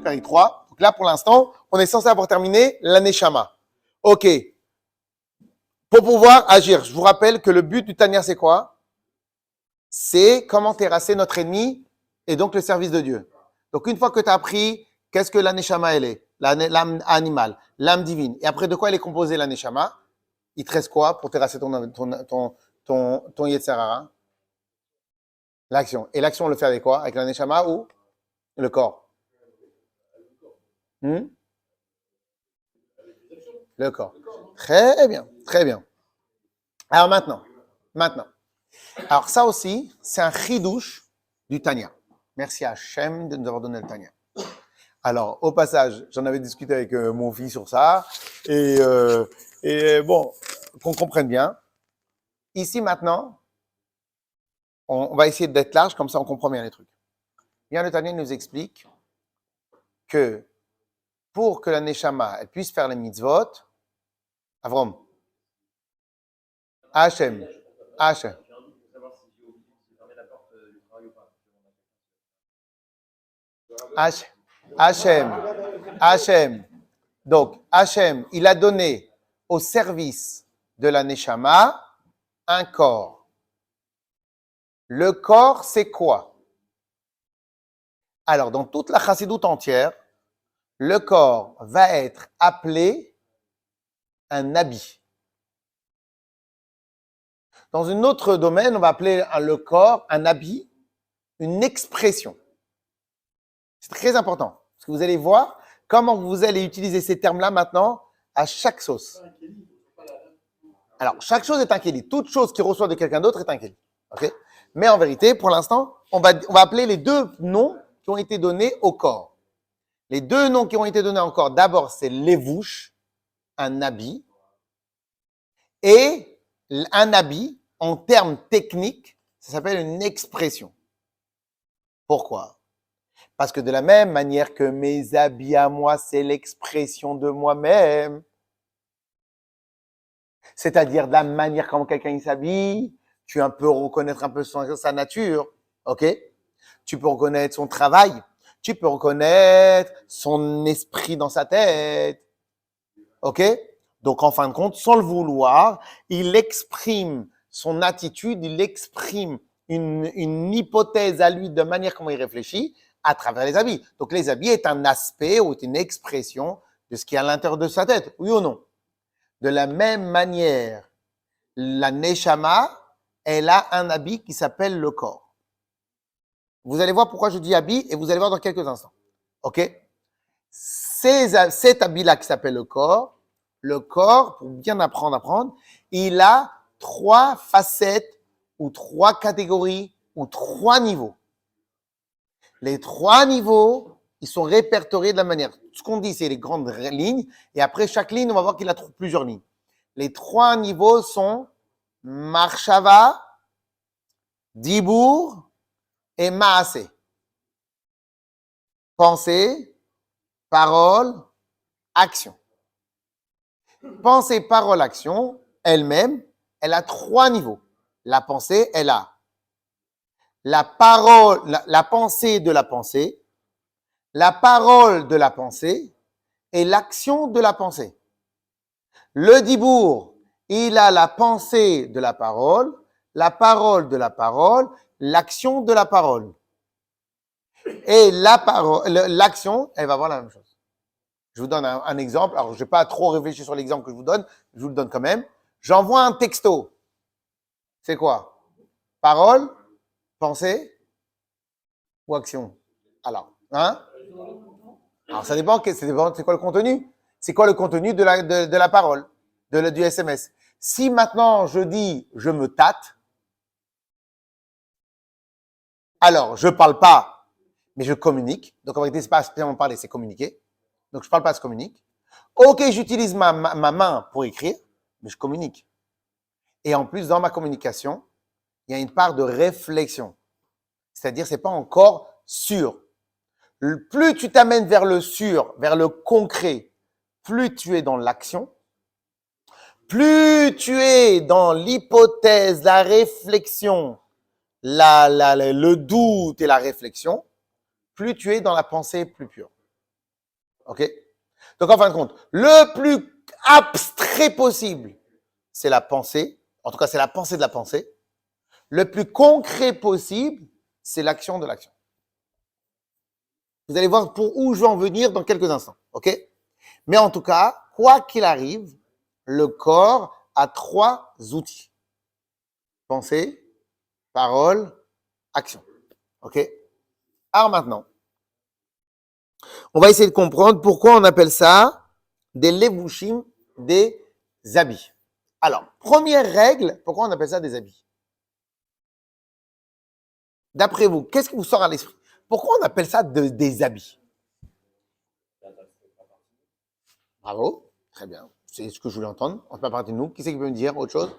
Période 3. Donc là, pour l'instant, on est censé avoir terminé la Neshama. OK. Pour pouvoir agir, je vous rappelle que le but du Tanya, c'est quoi? C'est comment terrasser notre ennemi et donc le service de Dieu. Donc, une fois que tu as appris qu'est-ce que la Neshama, elle est, l'âme animale, l'âme divine, et après de quoi elle est composée, la Neshama, il te reste quoi pour terrasser ton Yetzer Hara? L'action. Et l'action, on le fait avec quoi? Avec la Neshama ou le corps? Le corps. Très bien, très bien. Alors maintenant. Alors ça aussi, c'est un chidouche du Tanya. Merci à Hachem de nous avoir donné le Tanya. Alors, au passage, j'en avais discuté avec mon fils sur ça. Et bon, qu'on comprenne bien. Ici, maintenant, on va essayer d'être large, comme ça on comprend bien les trucs. Bien, le Tanya nous explique que pour que la Neshama elle puisse faire les mitzvot, Avrom, Hachem. Hachem. Donc, Hachem, il a donné au service de la Neshama un corps. Le corps, c'est quoi? Alors, dans toute la chassidoute entière, le corps va être appelé un habit. Dans un autre domaine, on va appeler le corps un habit, une expression. C'est très important, parce que vous allez voir comment vous allez utiliser ces termes-là maintenant à chaque sauce. Alors, chaque chose est un kéli. Toute chose qui reçoit de quelqu'un d'autre est un kéli. Okay? Mais en vérité, pour l'instant, on va appeler les deux noms qui ont été donnés au corps. Les deux noms qui ont été donnés au corps, d'abord, c'est l'évouche, un habit, et un habit, en termes techniques, ça s'appelle une expression. Pourquoi? Parce que de la même manière que mes habits à moi, c'est l'expression de moi-même, c'est-à-dire de la manière comment quelqu'un s'habille, tu peux reconnaître un peu sa nature, ok? Tu peux reconnaître son travail, tu peux reconnaître son esprit dans sa tête, ok? Donc en fin de compte, sans le vouloir, il exprime son attitude, il exprime une hypothèse à lui de manière comment il réfléchit à travers les habits. Donc les habits est un aspect ou est une expression de ce qui est à l'intérieur de sa tête, oui ou non? De la même manière, la Neshama, elle a un habit qui s'appelle le corps. Vous allez voir pourquoi je dis habit et vous allez voir dans quelques instants. OK? Cet habit-là qui s'appelle le corps, pour bien apprendre à prendre, il a 3 facettes ou 3 catégories ou 3 niveaux. Les 3 niveaux, ils sont répertoriés de la manière. Ce qu'on dit, c'est les grandes lignes. Et après chaque ligne, on va voir qu'il a plusieurs lignes. Les 3 niveaux sont Marshava, Dibour et Maasé. Pensée, parole, action. Pensée, parole, action, elle-même, elle a 3 niveaux. La pensée, elle a la parole, la pensée de la pensée, la parole de la pensée et l'action de la pensée. Le dibour, il a la pensée de la parole de la parole, l'action de la parole. Et l'action, elle va avoir la même chose. Je vous donne un exemple. Alors, je ne vais pas trop réfléchir sur l'exemple que je vous donne. Je vous le donne quand même. J'envoie un texto. C'est quoi? Parole, pensée ou action? Alors, Alors, ça dépend, c'est quoi le contenu? C'est quoi le contenu de la parole, du SMS? Si maintenant je dis je me tâte, alors je parle pas, mais je communique. Donc en vérité, c'est pas spécialement parler, c'est communiquer. Donc je parle pas, je communique. Ok, j'utilise ma main pour écrire, mais je communique. Et en plus, dans ma communication, il y a une part de réflexion. C'est-à-dire, c'est pas encore sûr. Plus tu t'amènes vers le sûr, vers le concret, plus tu es dans l'action, plus tu es dans l'hypothèse, la réflexion, le doute et la réflexion, plus tu es dans la pensée plus pure. OK? Donc, en fin de compte, le plus abstrait possible, c'est la pensée. En tout cas, c'est la pensée de la pensée. Le plus concret possible, c'est l'action de l'action. Vous allez voir pour où je vais en venir dans quelques instants. OK? Mais en tout cas, quoi qu'il arrive, le corps a 3 outils. Pensée, parole, action. OK? Alors maintenant, on va essayer de comprendre pourquoi on appelle ça des levushim, des habits. Alors, première règle, pourquoi on appelle ça des habits? D'après vous, qu'est-ce qui vous sort à l'esprit? Pourquoi on appelle ça des habits? Bravo, très bien. C'est ce que je voulais entendre. On ne fait pas partie de nous. Qui c'est qui peut me dire autre chose?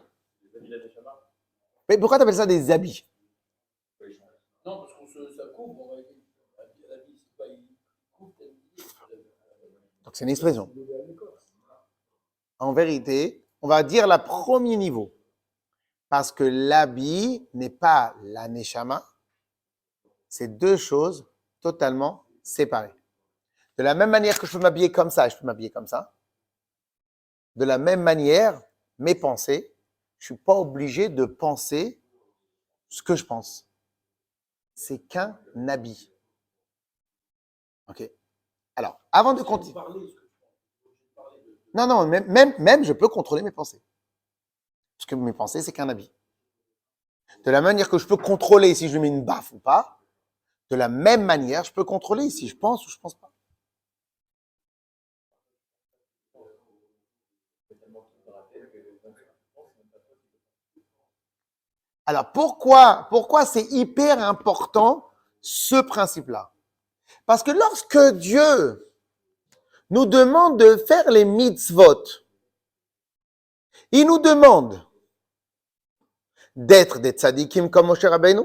Mais pourquoi tu appelles ça des habits? Non, parce que ça couvre, on va dire. C'est pas une coupe. Donc c'est une expression. En vérité, on va dire le premier niveau. Parce que l'habit n'est pas la neshama. C'est 2 choses totalement séparées. De la même manière que je peux m'habiller comme ça, je peux m'habiller comme ça. De la même manière, mes pensées, je ne suis pas obligé de penser ce que je pense. C'est qu'un habit. OK. Alors, avant de continuer. Non, même, je peux contrôler mes pensées. Parce que mes pensées, c'est qu'un habit. De la manière que je peux contrôler si je mets une baffe ou pas, de la même manière, je peux contrôler si je pense ou je pense pas. Alors, pourquoi c'est hyper important ce principe-là? Parce que lorsque Dieu nous demande de faire les mitzvot, il nous demande d'être des tzadikim comme Moshe Rabbeinu.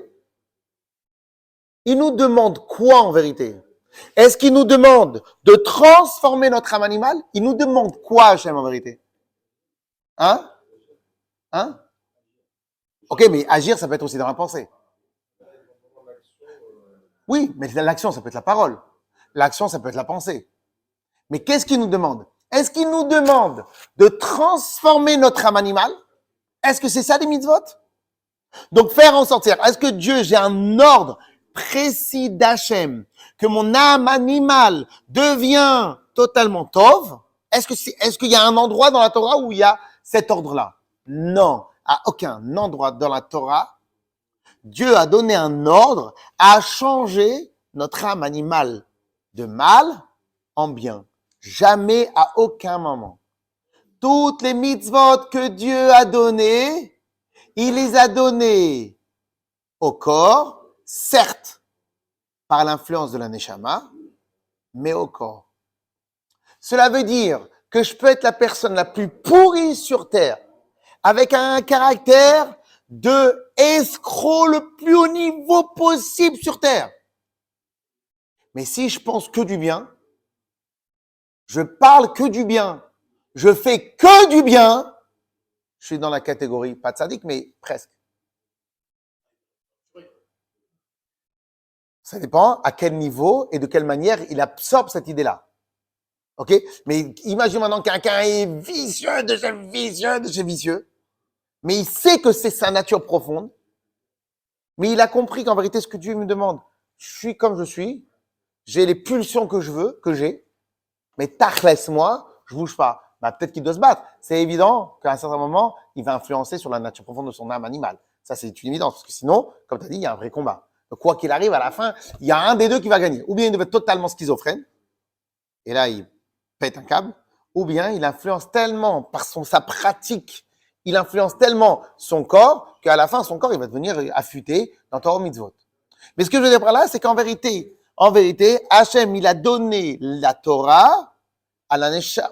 Il nous demande quoi en vérité? Est-ce qu'il nous demande de transformer notre âme animale? Il nous demande quoi, Hachem, en vérité? Hein? Ok, mais agir, ça peut être aussi dans la pensée. Oui, mais l'action, ça peut être la parole. L'action, ça peut être la pensée. Mais qu'est-ce qu'il nous demande? Est-ce qu'il nous demande de transformer notre âme animale? Est-ce que c'est ça les mitzvot? Donc faire en sorte, est-ce que Dieu, j'ai un ordre précis d'Hachem, que mon âme animale devient totalement tov? Est-ce qu'il y a un endroit dans la Torah où il y a cet ordre-là? Non, à aucun endroit dans la Torah, Dieu a donné un ordre à changer notre âme animale de mal en bien. Jamais, à aucun moment. Toutes les mitzvot que Dieu a données, il les a données au corps, certes, par l'influence de la neshama, mais au corps. Cela veut dire que je peux être la personne la plus pourrie sur terre, avec un caractère de escroc le plus haut niveau possible sur terre. Mais si je pense que du bien, je parle que du bien, je fais que du bien, je suis dans la catégorie, pas de sadique, mais presque. Ça dépend à quel niveau et de quelle manière il absorbe cette idée-là. OK? Mais imagine maintenant que quelqu'un est vicieux de chez vicieux de chez vicieux, mais il sait que c'est sa nature profonde, mais il a compris qu'en vérité, ce que Dieu me demande, je suis comme je suis, j'ai les pulsions que je veux, que j'ai, mais laisse-moi, je bouge pas. Bah, peut-être qu'il doit se battre. C'est évident qu'à un certain moment, il va influencer sur la nature profonde de son âme animale. Ça, c'est une évidence, parce que sinon, comme tu as dit, il y a un vrai combat. Donc, quoi qu'il arrive, à la fin, il y a un des deux qui va gagner. Ou bien il devait être totalement schizophrène, et là, il pète un câble, ou bien il influence tellement par sa pratique, il influence tellement son corps qu'à la fin, son corps, il va devenir affûté dans Torah Mitzvot. Mais ce que je veux dire par là, c'est qu'en vérité, Hachem, il a donné la Torah à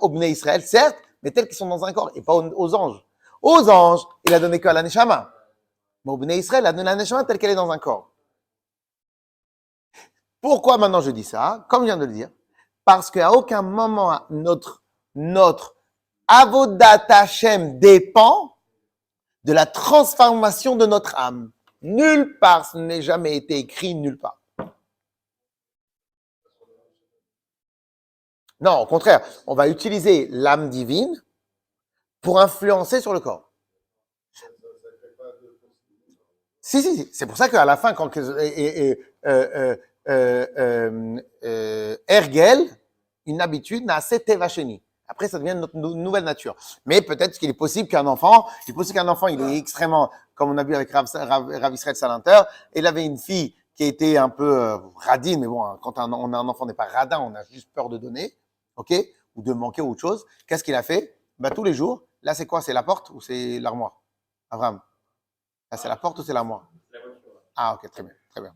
au Bnei Israël, certes, mais tels qu'ils sont dans un corps, et pas aux anges. Aux anges, il a donné que à la Neshama. Mais au Bnei Israël, il a donné la Neshama telle qu'elle est dans un corps. Pourquoi maintenant je dis ça? Comme je viens de le dire, parce qu'à aucun moment notre Avodat Hashem dépend de la transformation de notre âme. Nulle part, ce n'est jamais été écrit nulle part. Non, au contraire, on va utiliser l'âme divine pour influencer sur le corps. Si. C'est pour ça qu'à la fin, quand Ergel, une habitude, n'a assez tevacheni. Après, ça devient notre nouvelle nature. Mais peut-être qu'il est possible qu'un enfant, il est extrêmement, comme on a vu avec Rav Israël Salanter, il avait une fille qui était un peu radine, mais bon, quand on a un enfant, on n'est pas radin, on a juste peur de donner, ok, ou de manquer ou autre chose. Qu'est-ce qu'il a fait? Bah, tous les jours, là, c'est quoi? C'est la porte ou c'est l'armoire? Abraham. Là, c'est la porte ou c'est l'armoire? Ah, ok, très bien, très bien.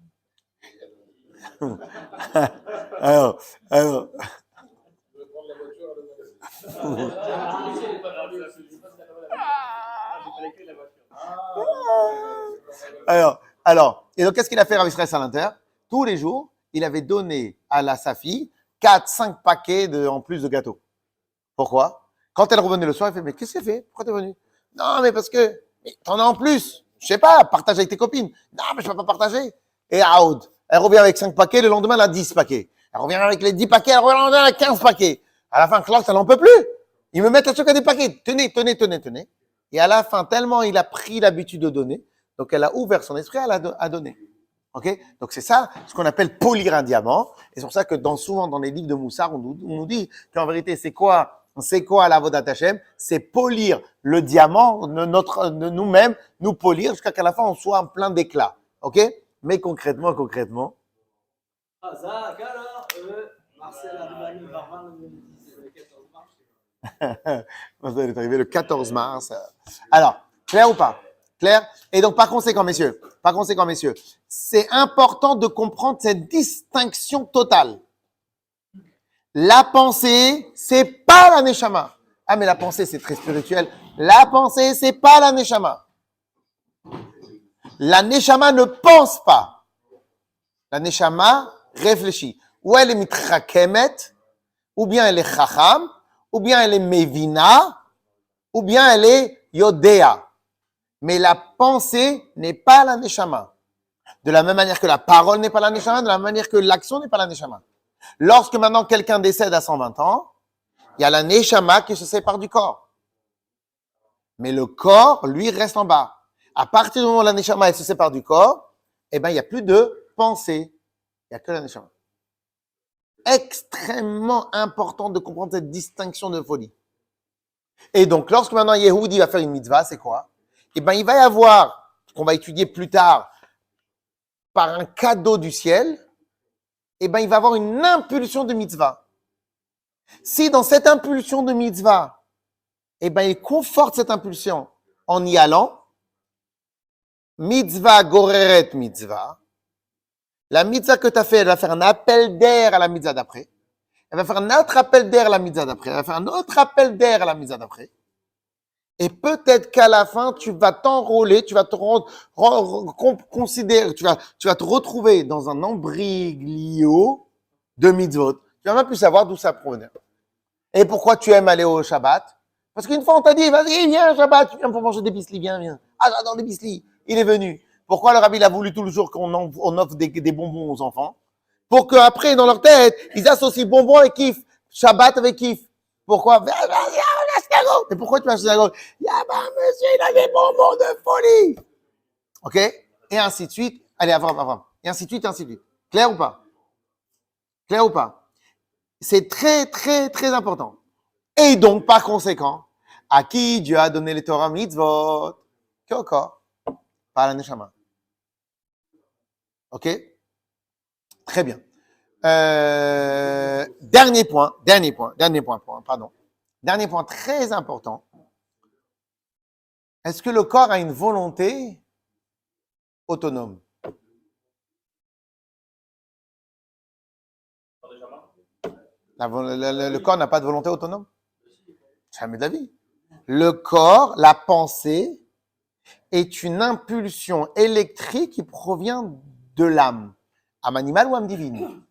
alors, et donc, qu'est-ce qu'il a fait Rav Israël Salanter? Tous les jours, il avait donné à sa fille 4-5 paquets en plus de gâteaux. Pourquoi? Quand elle revenait le soir, elle fait, mais qu'est-ce qu'elle fait? Pourquoi t'es venue? Non, mais parce que, t'en as en plus. Je sais pas, partage avec tes copines. Non, mais je peux pas partager. Et Aoud, elle revient avec 5 paquets, le lendemain, elle a 10 paquets. Elle revient avec les 10 paquets, elle revient le lendemain avec 15 paquets. À la fin, Clark, elle n'en peut plus. Ils me mettent à chacun des paquets. Tenez. Et à la fin, tellement il a pris l'habitude de donner, donc elle a ouvert son esprit à donner. Ok? Donc c'est ça, ce qu'on appelle polir un diamant. Et c'est pour ça que souvent dans les livres de Moussard, on nous dit qu'en vérité, c'est quoi la Vodat Hashem? C'est polir le diamant, nous-mêmes, nous polir jusqu'à qu'à la fin, on soit en plein d'éclat. Ok? Mais concrètement. Marcel arrive à 20 le 14 mars. Ça est arrivé le 14 mars. Alors, clair ou pas? Clair? Et donc, par conséquent, messieurs, c'est important de comprendre cette distinction totale. La pensée, c'est pas la neshama. Ah, mais la pensée, c'est très spirituel. La pensée, c'est pas la neshama. La neshama ne pense pas. La neshama réfléchit. Ou elle est mitrakemet, ou bien elle est chacham, ou bien elle est mevina, ou bien elle est yodea. Mais la pensée n'est pas la neshama. De la même manière que la parole n'est pas la neshama, de la même manière que l'action n'est pas la neshama. Lorsque maintenant quelqu'un décède à 120 ans, il y a la neshama qui se sépare du corps. Mais le corps, lui, reste en bas. À partir du moment où la neshama elle se sépare du corps, eh ben, il n'y a plus de pensée. Il n'y a que la neshama. Extrêmement important de comprendre cette distinction de folie. Et donc, lorsque maintenant Yehudi va faire une mitzvah, c'est quoi? Eh ben, il va y avoir, qu'on va étudier plus tard, par un cadeau du ciel, eh ben, il va avoir une impulsion de mitzvah. Si dans cette impulsion de mitzvah, eh ben, il conforte cette impulsion en y allant, mitzvah goreret mitzvah, la mitzvah que tu as fait, elle va faire un appel d'air à la mitzvah d'après. Elle va faire un autre appel d'air à la mitzvah d'après. Elle va faire un autre appel d'air à la mitzvah d'après. Et peut-être qu'à la fin, tu vas t'enrôler, tu vas te considérer, tu vas te retrouver dans un embriglio de mitzvot. Tu vas même plus savoir d'où ça provenait. Et pourquoi tu aimes aller au Shabbat? Parce qu'une fois, on t'a dit, vas-y, viens au Shabbat, tu viens pour manger des bislis, viens. Ah, j'adore les bislis. Il est venu. Pourquoi le rabbi a voulu tout le jour qu'on offre des bonbons aux enfants? Pour qu'après, dans leur tête, ils associent bonbons et kiff. Shabbat avec kiff. Pourquoi? Vas-y, à la synagogue. Mais pourquoi tu vas à la synagogue? Monsieur, il a des bonbons de folie. Ok? Et ainsi de suite. Allez, Avram. Et ainsi de suite. Clair ou pas? C'est très, très, très important. Et donc, par conséquent, à qui Dieu a donné les Torah mitzvot? Quel corps? Pas la neshama. Ok? Très bien. Dernier point très important. Est-ce que le corps a une volonté autonome? Le corps n'a pas de volonté autonome? Jamais de la vie. Le corps, la pensée, est une impulsion électrique qui provient de l'âme. Âme animale ou âme divine?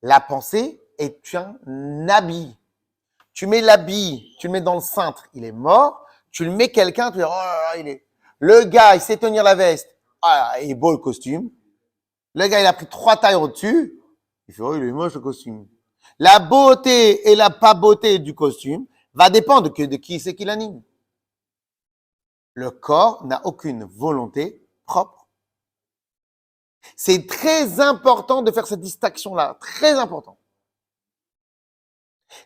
La pensée est un habit. Tu mets l'habit, tu le mets dans le cintre, il est mort. Tu le mets quelqu'un, tu dis, oh là là, il est. Le gars, il sait tenir la veste. Ah, il est beau le costume. Le gars, il a pris 3 tailles au-dessus. Il fait, oh, il est moche le costume. La beauté et la pas beauté du costume va dépendre de qui c'est qui l'anime. Le corps n'a aucune volonté propre. C'est très important de faire cette distinction-là, très important.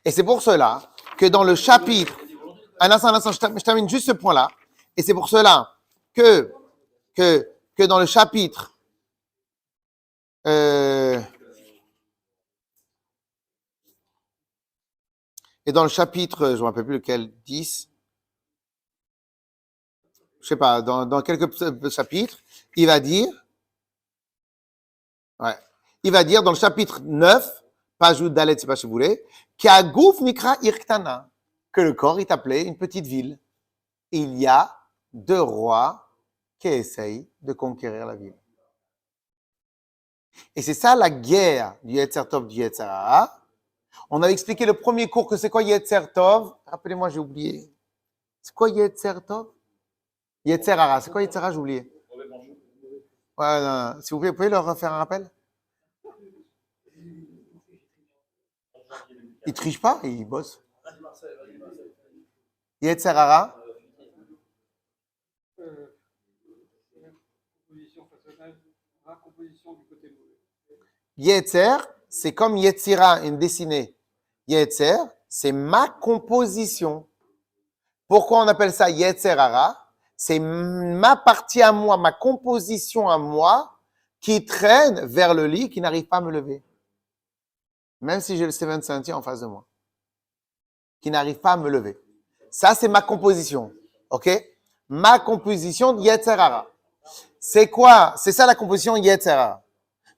Et c'est pour cela que dans le chapitre, un instant, je termine juste ce point-là, et c'est pour cela que dans le chapitre, et dans le chapitre, je ne me rappelle plus lequel, 10, je sais pas, dans quelques chapitres, il va dire dans le chapitre 9, page Dalet, c'est pas si vous voulez, qu'Agouf Nikra Irktana, que le corps est appelé une petite ville. Il y a 2 rois qui essayent de conquérir la ville. Et c'est ça la guerre du Yetzer Tov, du Yetzer Hara. On avait expliqué le premier cours que c'est quoi Yetzer Tov. Rappelez-moi, j'ai oublié. C'est quoi Yetzer Tov? Yetzer Hara. C'est quoi Yetzer Hara? J'ai oublié. Ouais, non. S'il vous pouvez leur faire un rappel? Ils trichent pas, ils bossent. Yetzer Hara. Yetzer, c'est comme Yetzira, une dessinée. Yetzer, c'est ma composition. Pourquoi on appelle ça Yetzer Hara? C'est ma partie à moi, ma composition à moi, qui traîne vers le lit, qui n'arrive pas à me lever. Même si j'ai le Seven Sentier en face de moi. Qui n'arrive pas à me lever. Ça, c'est ma composition. OK? Ma composition Yetzer Hara. C'est quoi? C'est ça la composition Yetzer Hara.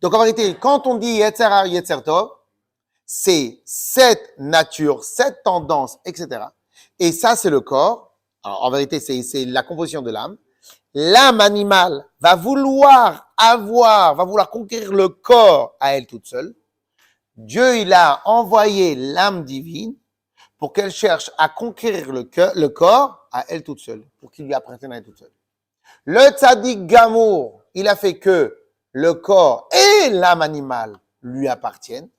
Donc, en vérité, quand on dit Yetzer Hara, Yetzer Tov, c'est cette nature, cette tendance, etc. Et ça, c'est le corps. Alors, en vérité, c'est la composition de l'âme. L'âme animale va vouloir conquérir le corps à elle toute seule. Dieu, il a envoyé l'âme divine pour qu'elle cherche à conquérir le corps à elle toute seule, pour qu'il lui appartienne à elle toute seule. Le tzaddik gamour, il a fait que le corps et l'âme animale lui appartiennent,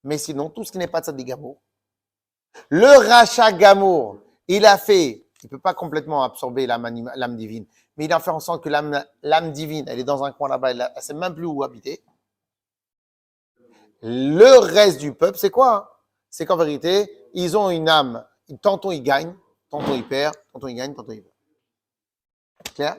mais sinon, tout ce qui n'est pas tzaddik gamour. Le rachat gamour, il a fait, il ne peut pas complètement absorber l'âme divine, mais il a fait en sorte que l'âme divine, elle est dans un coin là-bas, elle ne sait même plus où habiter. Le reste du peuple, c'est quoi? C'est qu'en vérité, ils ont une âme, tantôt ils gagnent, tantôt ils perdent, tantôt ils gagnent, tantôt ils perdent. Clair?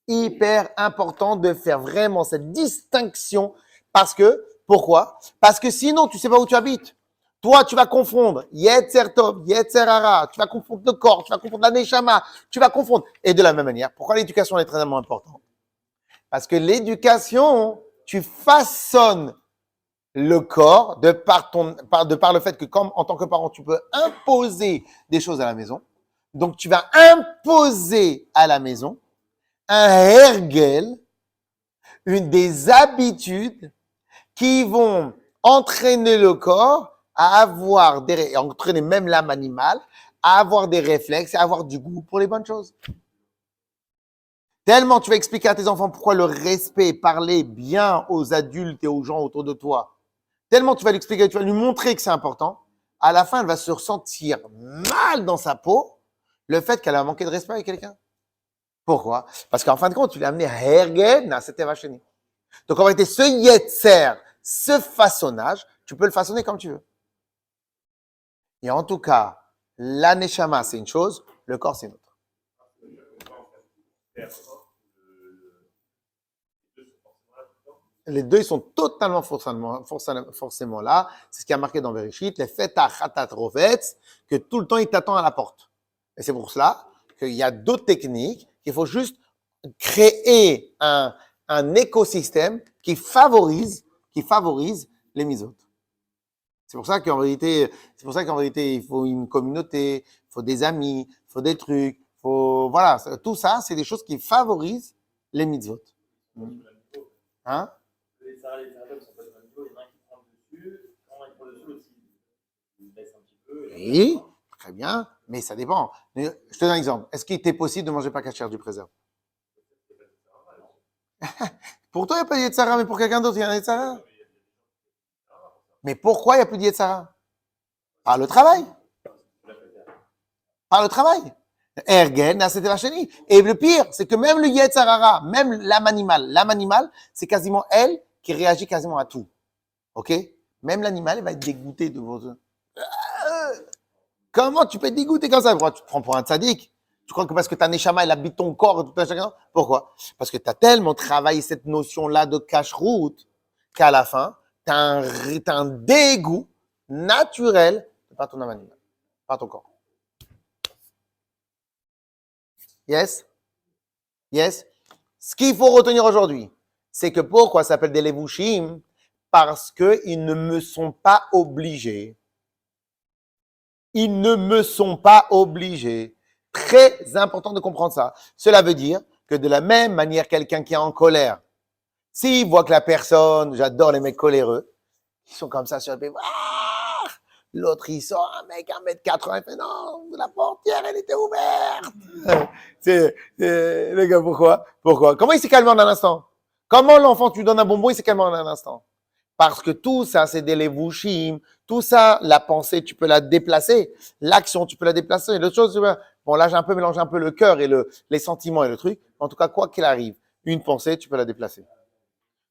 Hyper important de faire vraiment cette distinction parce que, pourquoi? Parce que sinon, tu ne sais pas où tu habites. Toi, tu vas confondre Yetzer Tov, Yetzer Hara, tu vas confondre le corps, tu vas confondre la Neshama, tu vas confondre. Et de la même manière, pourquoi l'éducation est très importante? Parce que l'éducation, tu façonnes le corps de par le fait que comme en tant que parent, tu peux imposer des choses à la maison. Donc, tu vas imposer à la maison un hergel, des habitudes qui vont entraîner le corps à avoir entraîner même l'âme animale, à avoir des réflexes, à avoir du goût pour les bonnes choses. Tellement tu vas expliquer à tes enfants pourquoi le respect, parler bien aux adultes et aux gens autour de toi, tellement tu vas lui expliquer, tu vas lui montrer que c'est important, à la fin, elle va se ressentir mal dans sa peau, le fait qu'elle a manqué de respect avec quelqu'un. Pourquoi? Parce qu'en fin de compte, tu l'as amené à Hergen, à cette vachenie. Donc, en réalité, ce yetzer, ce façonnage, tu peux le façonner comme tu veux. Et en tout cas, la neshama, c'est une chose, le corps, c'est une autre. Les deux, ils sont totalement forcément là. C'est ce qui a marqué dans Bereshit, les feta chatat rovetz, que tout le temps, il t'attend à la porte. Et c'est pour cela qu'il y a d'autres techniques, qu'il faut juste créer un écosystème qui favorise les misotes. C'est pour ça qu'en vérité, il faut une communauté, il faut des amis, il faut des trucs, voilà, tout ça, c'est des choses qui favorisent les mitzvot. Hein? Les saratops sont pas de même niveau, il y en a un qui prend le dessus, quand il prend le dessus, l'autre il baisse un petit peu. Oui, très bien, mais ça dépend. Je te donne un exemple. Est-ce qu'il était possible de manger pas cachère du préserve? Pour toi, il n'y a pas de Yetzara, mais pour quelqu'un d'autre, il y a un Yetzara. Mais pourquoi il n'y a plus de Yetzara? Par le travail. Par le travail. Ergen, Naset Vacheni. Et le pire, c'est que même le Yetzarara, même l'âme animale, c'est quasiment elle qui réagit quasiment à tout. OK? Même l'animal, elle va être dégoûté de vos... Comment tu peux être dégoûté comme ça? Pourquoi tu te prends pour un tzaddik? Tu crois que parce que ta neshama, elle habite ton corps, tout un chacun? Pourquoi? Parce que tu as tellement travaillé cette notion-là de cache-route qu'à la fin, tu as un dégoût naturel par ton âme animale, par ton corps. Yes? Yes? Ce qu'il faut retenir aujourd'hui, c'est que pourquoi ça s'appelle des levushim? Parce qu'ils ne me sont pas obligés. Ils ne me sont pas obligés. Très important de comprendre ça. Cela veut dire que de la même manière, quelqu'un qui est en colère, s'il voit que la personne, j'adore les mecs coléreux, ils sont comme ça sur le pays. Ah, l'autre, il sort un mec 1m80, il fait non, la portière, elle était ouverte. Les gars, pourquoi? Comment il s'est calmé en un instant? Comment l'enfant, tu lui donnes un bonbon, il s'est calmé en un instant? Parce que tout ça, c'est des levushim. Tout ça, la pensée, tu peux la déplacer. L'action, tu peux la déplacer. L'autre chose, bon, là, j'ai un peu mélangé un peu le cœur et les sentiments et le truc. En tout cas, quoi qu'il arrive, une pensée, tu peux la déplacer.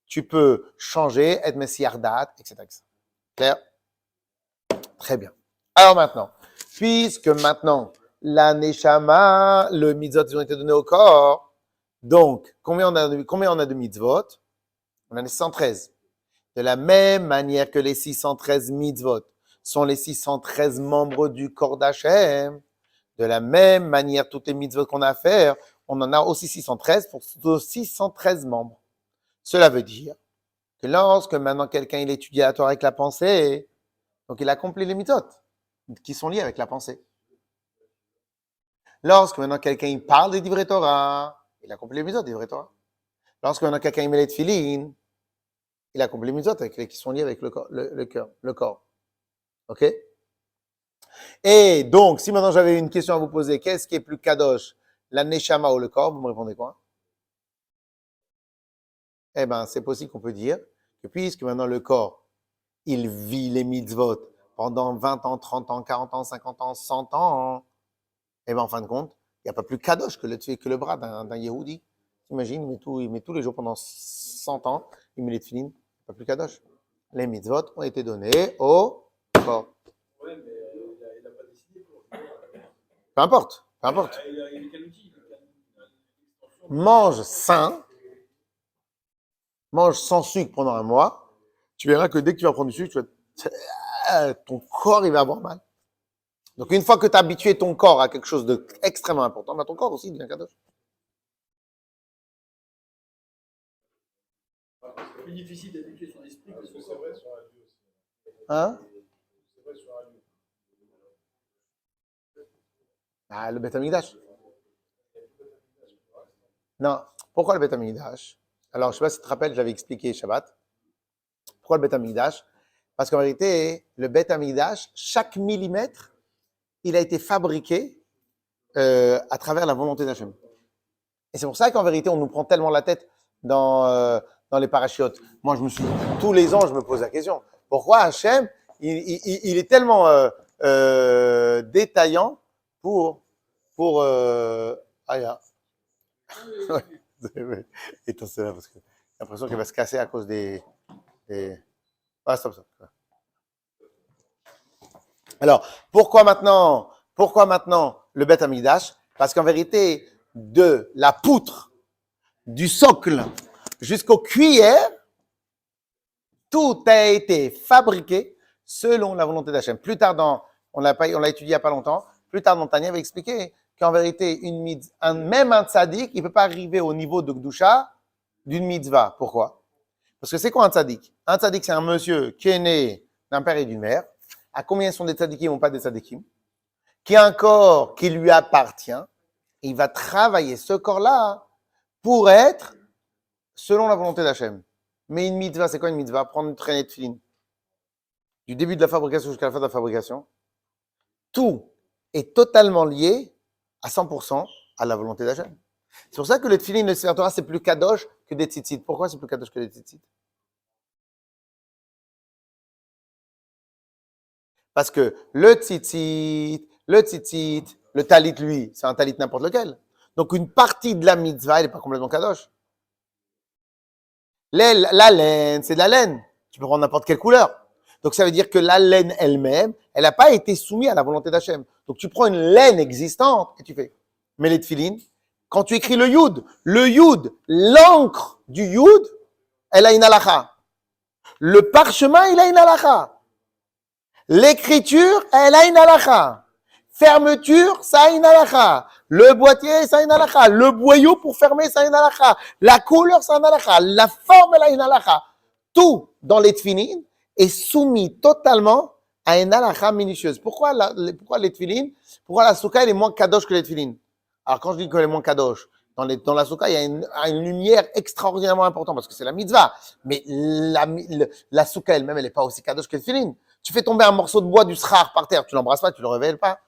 Tu peux changer, être messiardat, etc., etc. Clair? Très bien. Alors maintenant, puisque maintenant, la neshama, le mitzvot, ils ont été donnés au corps. Donc, combien on a de mitzvot? On en a 113. De la même manière que les 613 mitzvot sont les 613 membres du corps d'Hachem, de la même manière, toutes les mitzvot qu'on a à faire, on en a aussi 613 pour 613 membres. Cela veut dire que lorsque maintenant quelqu'un il étudie la Torah avec la pensée, donc il accomplit les mitzvot qui sont liés avec la pensée. Lorsque maintenant quelqu'un il parle des divrei Torah, il accomplit les mitzvot des divrei Torah. Lorsque maintenant quelqu'un il met les tefillin, il accomplit les mitzvot qui sont liés avec le corps. OK? Et donc, si maintenant j'avais une question à vous poser, qu'est-ce qui est plus kadosh, la neshama ou le corps? Vous me répondez quoi? Eh bien, c'est possible qu'on peut dire que puisque maintenant le corps, il vit les mitzvot pendant 20 ans, 30 ans, 40 ans, 50 ans, 100 ans, eh bien, en fin de compte, il n'y a pas plus kadosh que le bras d'un Yehudi. T'imagines, il met tous les jours pendant 100 ans, il met les tefillin, pas plus kadosh. Les mitzvot ont été donnés au corps. Oui, mais il n'a pas décidé pour. Peu importe. Il est quel outil? Mange sain, mange sans sucre pendant un mois. Tu verras que dès que tu vas prendre du sucre, ton corps, il va avoir mal. Donc, une fois que tu as habitué ton corps à quelque chose d'extrêmement important, ton corps aussi devient kadosh. C'est plus difficile d'habituer son esprit que son corps. Hein? Ah, le Beth Amikdash. Non. Pourquoi le Beth Amikdash? Alors, je ne sais pas si tu te rappelles, j'avais expliqué Shabbat. Pourquoi le Beth Amikdash? Parce qu'en vérité, le Beth Amikdash, chaque millimètre, il a été fabriqué à travers la volonté d'Hachem. Et c'est pour ça qu'en vérité, on nous prend tellement la tête dans les parachutes. Moi, tous les ans, je me pose la question. Pourquoi Hachem, il est tellement détaillant pour Aya. Et toi, c'est là parce que j'ai l'impression qu'elle va se casser à cause des... Ah, stop. Alors, pourquoi maintenant le Beth Amikdash? Parce qu'en vérité, de la poutre, du socle jusqu'aux cuillères, tout a été fabriqué selon la volonté d'Hachem. Plus tard, on l'a étudié il n'y a pas longtemps, plus tard, Tanya avait expliqué qu'en vérité, même un tzaddik, il ne peut pas arriver au niveau de Gdusha d'une mitzvah. Pourquoi? Parce que c'est quoi un tzaddik? Un tzaddik, c'est un monsieur qui est né d'un père et d'une mère. À combien sont des tzaddikim ou pas des tzaddikim? Qui a un corps qui lui appartient. Il va travailler ce corps-là pour être selon la volonté d'Hachem. Mais une mitzvah, c'est quoi une mitzvah? Prendre une traînée de tefillin. Du début de la fabrication jusqu'à la fin de la fabrication. Tout est totalement lié à 100% à la volonté d'Hachem. C'est pour ça que le tefillin, le Sefer Torah, c'est plus kadosh que des tzitzit. Pourquoi c'est plus kadosh que des tzitzit? Parce que le tzitzit, le talit, lui, c'est un talit n'importe lequel. Donc, une partie de la mitzvah, elle n'est pas complètement kadosh. La laine, c'est de la laine. Tu peux prendre n'importe quelle couleur. Donc, ça veut dire que la laine elle-même, elle n'a pas été soumise à la volonté d'Hachem. Donc, tu prends une laine existante et tu fais. Mais les tefilines, quand tu écris le yud, l'encre du yud, elle a une halakha. Le parchemin, il a une halakha. L'écriture, elle a une halakha. Fermeture, ça a une halakha. Le boîtier, ça a une halakha. Le boyau pour fermer, ça a une halakha. La couleur, ça a une halakha. La forme, elle a une halakha. Tout dans les tefilines est soumis totalement à une halakha minutieuse. Pourquoi les tefilines? Pourquoi la soukha, elle est moins kadosh que les tefilines? Alors, quand je dis qu'elle est moins kadosh, dans la soukha, il y a une lumière extraordinairement importante parce que c'est la mitzvah. Mais la soukha elle-même, elle n'est pas aussi kadosh que les tefilines. Tu fais tomber un morceau de bois du srar par terre, tu l'embrasses pas, tu le révèles pas.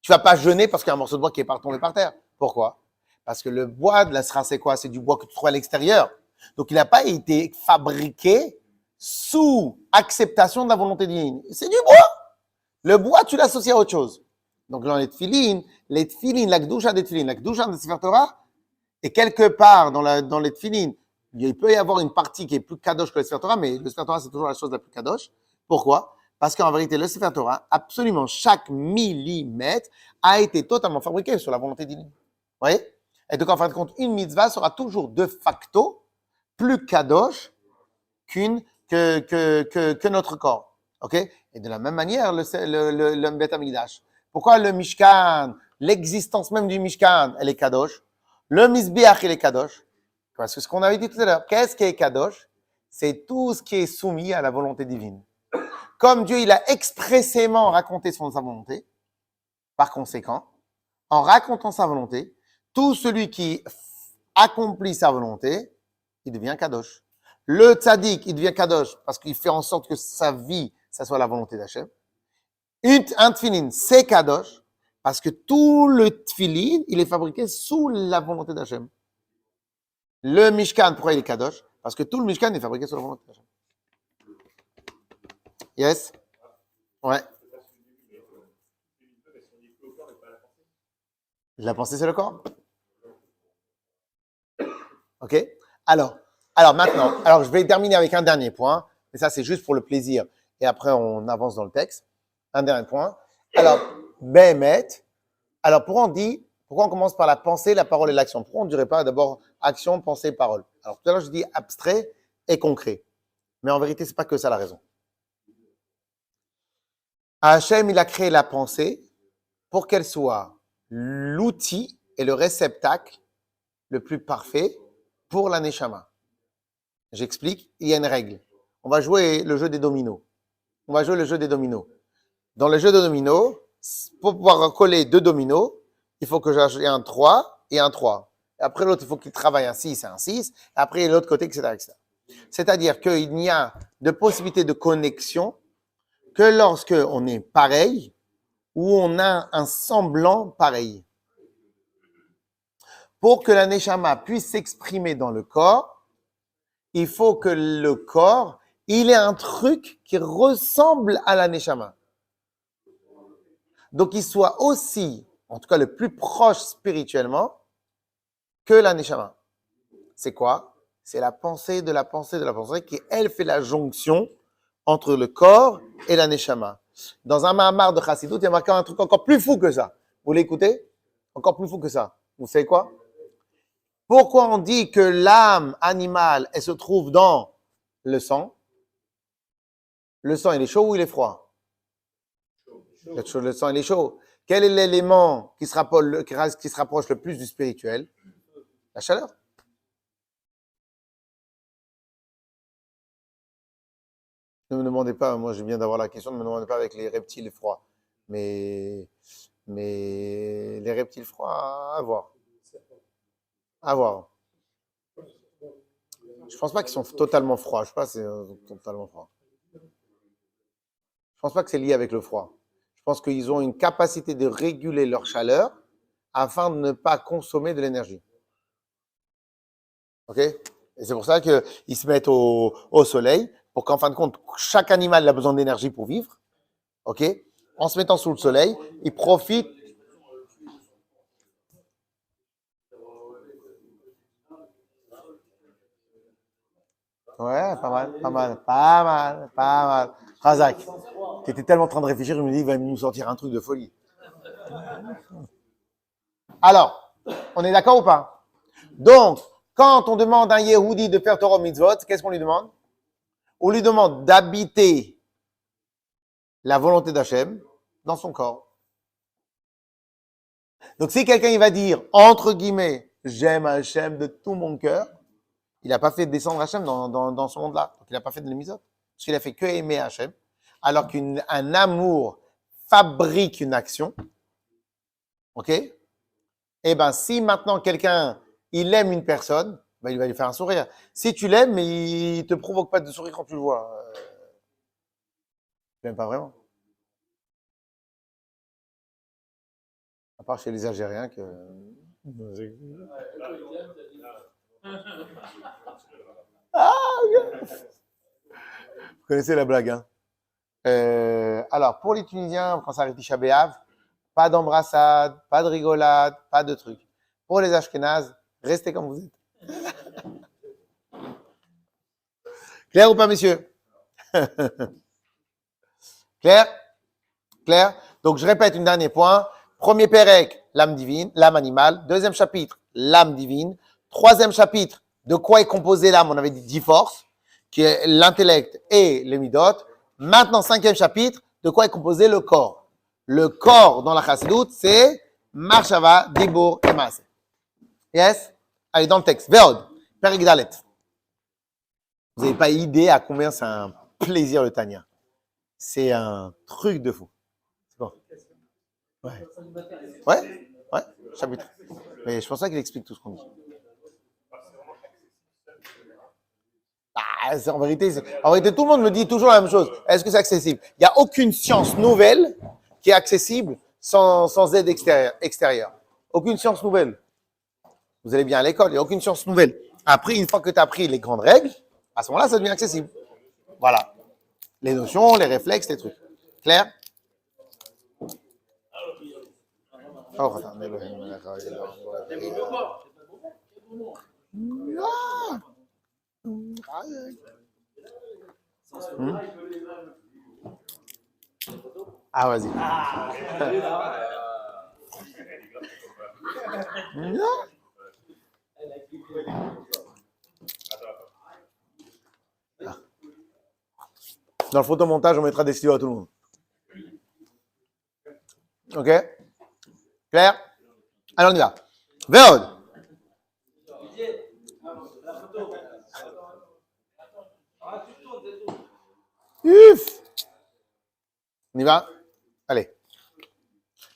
Tu vas pas jeûner parce qu'il y a un morceau de bois qui est pas tombé par terre. Pourquoi? Parce que le bois de la srar, c'est quoi? C'est du bois que tu trouves à l'extérieur. Donc, il n'a pas été fabriqué sous acceptation de la volonté divine. C'est du bois. Le bois, tu l'associes à autre chose. Donc, dans les tefilines, la kedusha des tefilines, la kedusha de Sefer Torah, et quelque part dans les tefilines, il peut y avoir une partie qui est plus kadosh que le Sefer Torah, mais le Sefer Torah, c'est toujours la chose la plus kadosh. Pourquoi? Parce qu'en vérité, le Sefer Torah, absolument chaque millimètre a été totalement fabriqué sur la volonté divine. Vous voyez? Et donc, en fin de compte, une mitzvah sera toujours de facto plus kadosh que notre corps. OK? Et de la même manière, le Beth Amikdash. Pourquoi le Mishkan, l'existence même du Mishkan, elle est kadosh? Le Mizbeach, il est kadosh. Parce que ce qu'on avait dit tout à l'heure, qu'est-ce qui est kadosh? C'est tout ce qui est soumis à la volonté divine. Comme Dieu, il a expressément raconté sa volonté, par conséquent, en racontant sa volonté, tout celui qui accomplit sa volonté, il devient kadosh. Le tzaddik, il devient kadosh parce qu'il fait en sorte que sa vie, ça soit la volonté d'Hachem. Un tefilin, c'est kadosh parce que tout le tefilin, il est fabriqué sous la volonté d'Hachem. Le mishkan, pourquoi il est kadosh? Parce que tout le mishkan est fabriqué sous la volonté d'Hachem. Yes? Ouais. La pensée, c'est le corps. OK? Alors maintenant, je vais terminer avec un dernier point, mais ça, c'est juste pour le plaisir. Et après, on avance dans le texte. Un dernier point. Alors, Béhémet. Alors, pourquoi on commence par la pensée, la parole et l'action? Pourquoi on ne dirait pas d'abord action, pensée, parole? Alors, tout à l'heure, je dis abstrait et concret. Mais en vérité, c'est pas que ça la raison. Hachem, il a créé la pensée pour qu'elle soit l'outil et le réceptacle le plus parfait pour la neshama. J'explique, il y a une règle. On va jouer le jeu des dominos. Dans le jeu de dominos, pour pouvoir coller deux dominos, il faut que j'ai un 3 et un 3. Et après, l'autre, il faut qu'il travaille un 6 et un 6. Et après, l'autre côté, etc., etc. C'est-à-dire qu'il n'y a de possibilité de connexion que lorsque on est pareil ou on a un semblant pareil. Pour que la neshama puisse s'exprimer dans le corps, il faut que le corps, il ait un truc qui ressemble à la neshama. Donc, il soit aussi, en tout cas le plus proche spirituellement, que la neshama. C'est quoi? C'est la pensée de la pensée de la pensée qui, elle, fait la jonction entre le corps et la neshama. Dans un Mahamar de Chassidut, il y a marqué un truc encore plus fou que ça. Vous l'écoutez? Encore plus fou que ça. Vous savez quoi? Pourquoi on dit que l'âme animale, elle se trouve dans le sang? Le sang, il est chaud ou il est froid? Le sang, il est chaud. Quel est l'élément qui se rapproche le plus du spirituel? La chaleur. Ne me demandez pas, moi je viens d'avoir la question, ne me demandez pas avec les reptiles froids. Mais les reptiles froids, à voir. À voir. Je pense pas qu'ils sont totalement froids. Je sais pas si c'est totalement froid. Je pense pas que c'est lié avec le froid. Je pense qu'ils ont une capacité de réguler leur chaleur afin de ne pas consommer de l'énergie. OK? Et c'est pour ça qu'ils se mettent au soleil pour qu'en fin de compte, chaque animal a besoin d'énergie pour vivre. ok? En se mettant sous le soleil, il profite. Ouais, pas mal, pas mal, pas mal, pas mal. Razak, tu étais tellement en train de réfléchir, je me dis, il va nous sortir un truc de folie. Alors, on est d'accord ou pas? Donc, quand on demande à un Yehudi de faire Torah Mitzvot, qu'est-ce qu'on lui demande? On lui demande d'habiter la volonté d'Hachem dans son corps. Donc, si quelqu'un il va dire, entre guillemets, j'aime Hachem de tout mon cœur, il n'a pas fait descendre Hachem dans ce monde-là. Donc, il n'a pas fait de l'émisode. Parce qu'il a fait que aimer Hachem. Alors qu'un amour fabrique une action. OK? Eh bien, si maintenant quelqu'un, il aime une personne, ben, il va lui faire un sourire. Si tu l'aimes, mais il te provoque pas de sourire quand tu le vois, tu l'aimes pas vraiment. À part chez les Algériens que... Vous connaissez la blague, hein? Alors, pour les Tunisiens, quand ça arrive Tisha B'Av, pas d'embrassade, pas de rigolade, pas de trucs. Pour les Ashkénazes, restez comme vous êtes. Clair ou pas, messieurs? Clair? Clair? Donc, je répète un dernier point. Premier pérec, l'âme divine, l'âme animale. Deuxième chapitre, l'âme divine. Troisième chapitre, de quoi est composée l'âme? On avait dit 10 forces, qui est l'intellect et les midot. Maintenant, cinquième chapitre, de quoi est composé le corps? Le corps dans la chassidoute, c'est Marshava, Dibur et Maaseh. Yes? Allez, dans le texte. Veod, Perek Dalet. Vous n'avez pas idée à combien c'est un plaisir le Tania. C'est un truc de fou. C'est bon. Ouais. Ouais, ouais, chapitre. Mais je pense pas qu'il explique tout ce qu'on dit. Ah, en vérité, tout le monde me dit toujours la même chose. Est-ce que c'est accessible? Il n'y a aucune science nouvelle qui est accessible sans aide extérieure. Aucune science nouvelle. Vous allez bien à l'école, il n'y a aucune science nouvelle. Après, une fois que tu as appris les grandes règles, à ce moment-là, ça devient accessible. Voilà. Les notions, les réflexes, les trucs. Clair? Oh, attends, mais Ah, vas-y. Dans le photomontage, on mettra des stylos à tout le monde. Ok? Clair? Alors, on y va. Veod. Uf. On y va? Allez.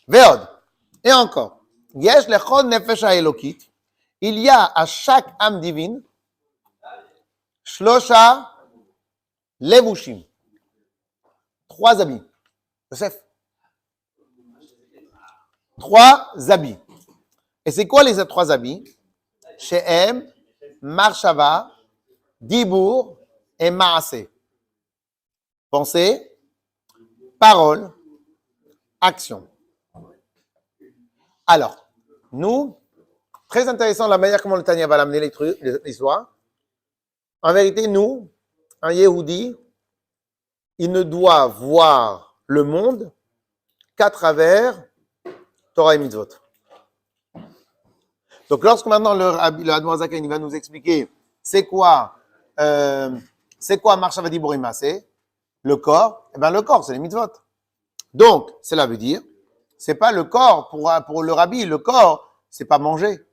Veod. Et encore. Yesh lechod nefesh ha'elokit. Il y a à chaque âme divine Shlosha levushim. 3 habits. Joseph. 3 habits. Et c'est quoi les 3 habits? She'em, Marshava, Dibur et Maaseh. Pensée, parole, action. Alors, nous, très intéressant la manière comment le Tanya va l'amener l'histoire. En vérité, nous, un Yehudi, il ne doit voir le monde qu'à travers Torah et Mitzvot. Donc, lorsque maintenant le Admor Zaken va nous expliquer c'est quoi Marshava Dibur et Maaseh, le corps, eh bien le corps, c'est les Mitzvot. Donc, cela veut dire, c'est pas le corps pour le rabbi, le corps, c'est pas manger.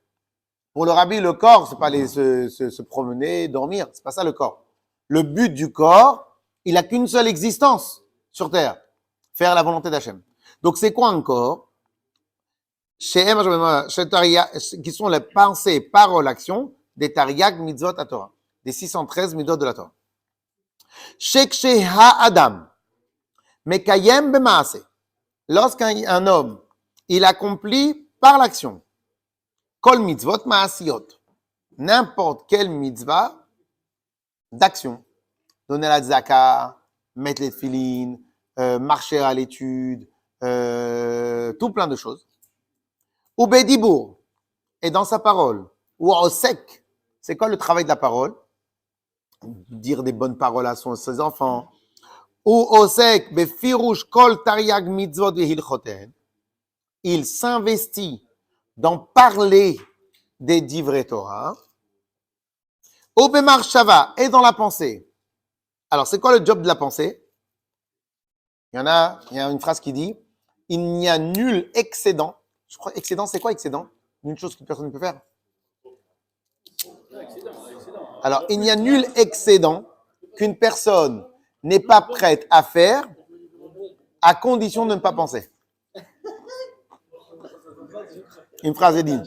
Pour le rabbi, le corps, c'est pas aller se promener, dormir, c'est pas ça le corps. Le but du corps, il a qu'une seule existence sur terre, faire la volonté d'Hachem. Donc, c'est quoi un corps? Qui sont les pensées, paroles, actions des Tariag Mitzvot à Torah, des 613 Mitzvot de la Torah. Shekshe ha-adam, mekayem b'maaseh. Lorsqu'un homme, il accomplit par l'action, kol mitzvot maasiyot, n'importe quelle mitzvah d'action, donner la tzaka, mettre les tefilines, marcher à l'étude, tout plein de choses. Ou Bedibour, et dans sa parole. Ou Osek, c'est quoi le travail de la parole? Dire des bonnes paroles à ses enfants. Ou Osek, Befirouche Kol Tariag Mitzvot Vehilchoten. Il s'investit dans parler des divrei Torah. Ou Bemarshava, et dans la pensée. Alors, c'est quoi le job de la pensée? Il y a une phrase qui dit il n'y a nul excédent. Je crois excédent, c'est quoi excédent? Une chose que personne ne peut faire. Alors, il n'y a nul excédent qu'une personne n'est pas prête à faire à condition de ne pas penser. Une phrase est dit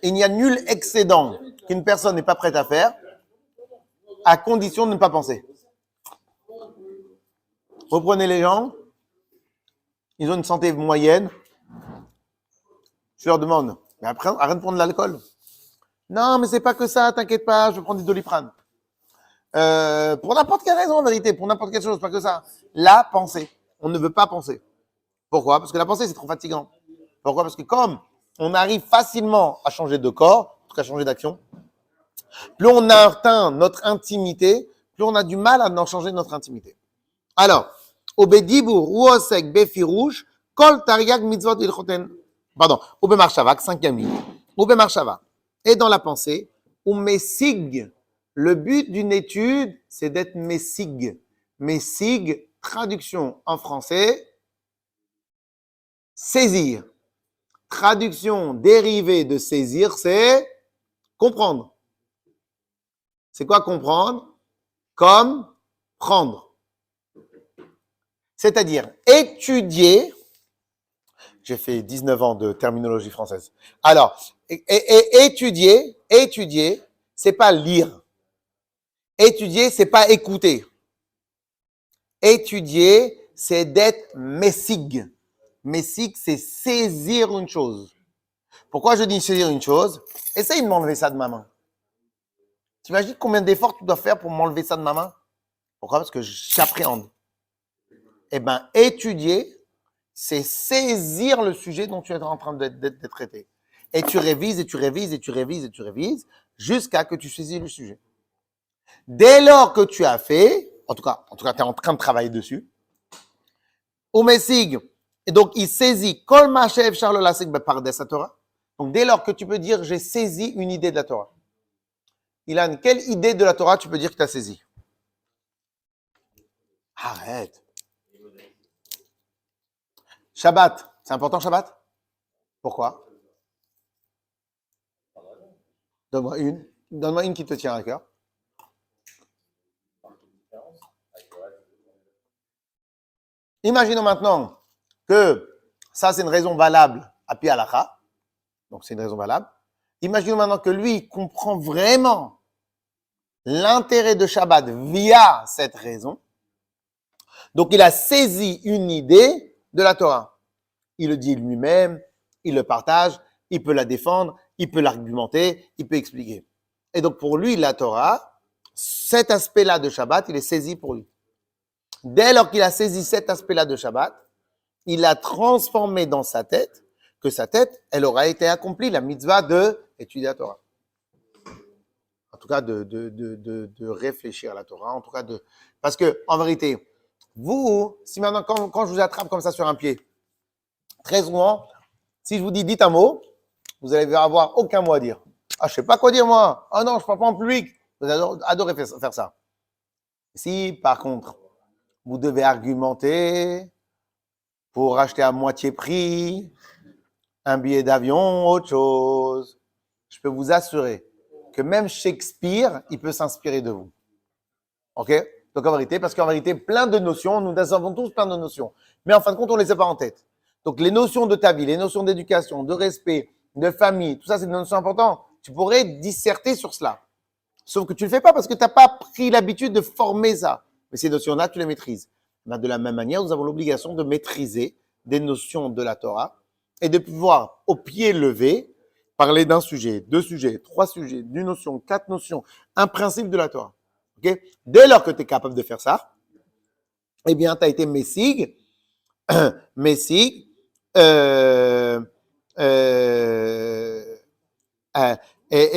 il n'y a nul excédent qu'une personne n'est pas prête à faire à condition de ne pas penser. Reprenez les gens, ils ont une santé moyenne. Je leur demande, mais après, arrête de prendre de l'alcool. Non, mais c'est pas que ça, t'inquiète pas, je vais prendre du Doliprane. Pour n'importe quelle raison, en vérité, pour n'importe quelle chose, pas que ça. La pensée, on ne veut pas penser. Pourquoi? Parce que la pensée, c'est trop fatigant. Pourquoi? Parce que comme on arrive facilement à changer de corps, en tout cas à changer d'action, plus on a atteint notre intimité, plus on a du mal à en changer notre intimité. Alors, Obedibur, Uosek, Befirouche, Kol Tariag Mitzvot Ilchoten. Pardon, Obe Marshava, 5e ligne. Obe Marshava. Et dans la pensée, ou Messig. Le but d'une étude, c'est d'être Messig. Messig, traduction en français, saisir. Traduction dérivée de saisir, c'est comprendre. C'est quoi comprendre? Comme prendre. C'est-à-dire étudier. J'ai fait 19 ans de terminologie française. Alors, étudier, c'est pas lire. Étudier, c'est pas écouter. Étudier, c'est d'être messig. Messig, c'est saisir une chose. Pourquoi je dis saisir une chose? Essaye de m'enlever ça de ma main. Tu imagines combien d'efforts tu dois faire pour m'enlever ça de ma main? Pourquoi? Parce que j'appréhende. Eh bien, étudier, c'est saisir le sujet dont tu es en train d'être traité. Et tu révises, et tu révises, et tu révises, et tu révises, jusqu'à que tu saisis le sujet. Dès lors que tu as fait, en tout cas, tu es en train de travailler dessus, au Messig, et donc il saisit Kol Mashev Charles Lasig Bepardes Torah. Donc dès lors que tu peux dire j'ai saisi une idée de la Torah. Ilan, quelle idée de la Torah tu peux dire que tu as saisi? Arrête. Shabbat, c'est important Shabbat? Pourquoi? Donne-moi une qui te tient à cœur. Imaginons maintenant que ça c'est une raison valable à Pi Halacha, donc c'est une raison valable. Imaginons maintenant que lui comprend vraiment l'intérêt de Shabbat via cette raison. Donc il a saisi une idée de la Torah. Il le dit lui-même, il le partage, il peut la défendre, il peut l'argumenter, il peut expliquer. Et donc pour lui, la Torah, cet aspect-là de Shabbat, il est saisi pour lui. Dès lors qu'il a saisi cet aspect-là de Shabbat, il a transformé dans sa tête, que sa tête, elle aura été accomplie, la mitzvah de étudier la Torah. En tout cas, de réfléchir à la Torah, en tout cas parce que, en vérité, vous, si maintenant, quand je vous attrape comme ça sur un pied, très souvent, si je vous dis, dites un mot, vous allez avoir aucun mot à dire. Ah, je sais pas quoi dire, moi. Ah non, je parle pas en public. Vous adorez faire ça. Si, par contre, vous devez argumenter pour acheter à moitié prix un billet d'avion, autre chose, je peux vous assurer que même Shakespeare, il peut s'inspirer de vous. OK? Donc en vérité, parce qu'en vérité, plein de notions, nous avons tous plein de notions. Mais en fin de compte, on ne les a pas en tête. Donc les notions de ta vie, les notions d'éducation, de respect, de famille, tout ça, c'est des notions importantes. Tu pourrais disserter sur cela. Sauf que tu ne le fais pas parce que tu n'as pas pris l'habitude de former ça. Mais ces notions-là, tu les maîtrises. De la même manière, nous avons l'obligation de maîtriser des notions de la Torah et de pouvoir, au pied levé, parler d'un sujet, 2 sujets, 3 sujets, d'une notion, 4 notions, un principe de la Torah. Okay? Dès lors que tu es capable de faire ça, eh bien, tu as été messig Messig, et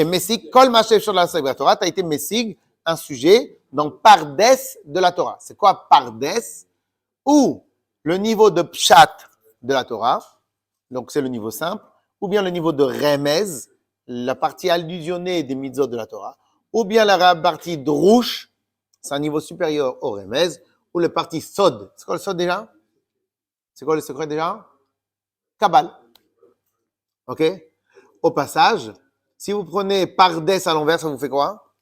Messig, Kol Mashev sur la Torah, tu as été Messig, un sujet dans Pardes de la Torah. C'est quoi Pardes? Ou le niveau de Pshat de la Torah, donc c'est le niveau simple, ou bien le niveau de Remez, la partie allusionnée des mitzvot de la Torah, ou bien la partie Drush, c'est un niveau supérieur au Remez, ou la partie Sod. C'est quoi le Sod déjà? C'est quoi le secret déjà? Kabbal. Ok? Au passage, si vous prenez Pardes à l'envers, ça vous fait quoi?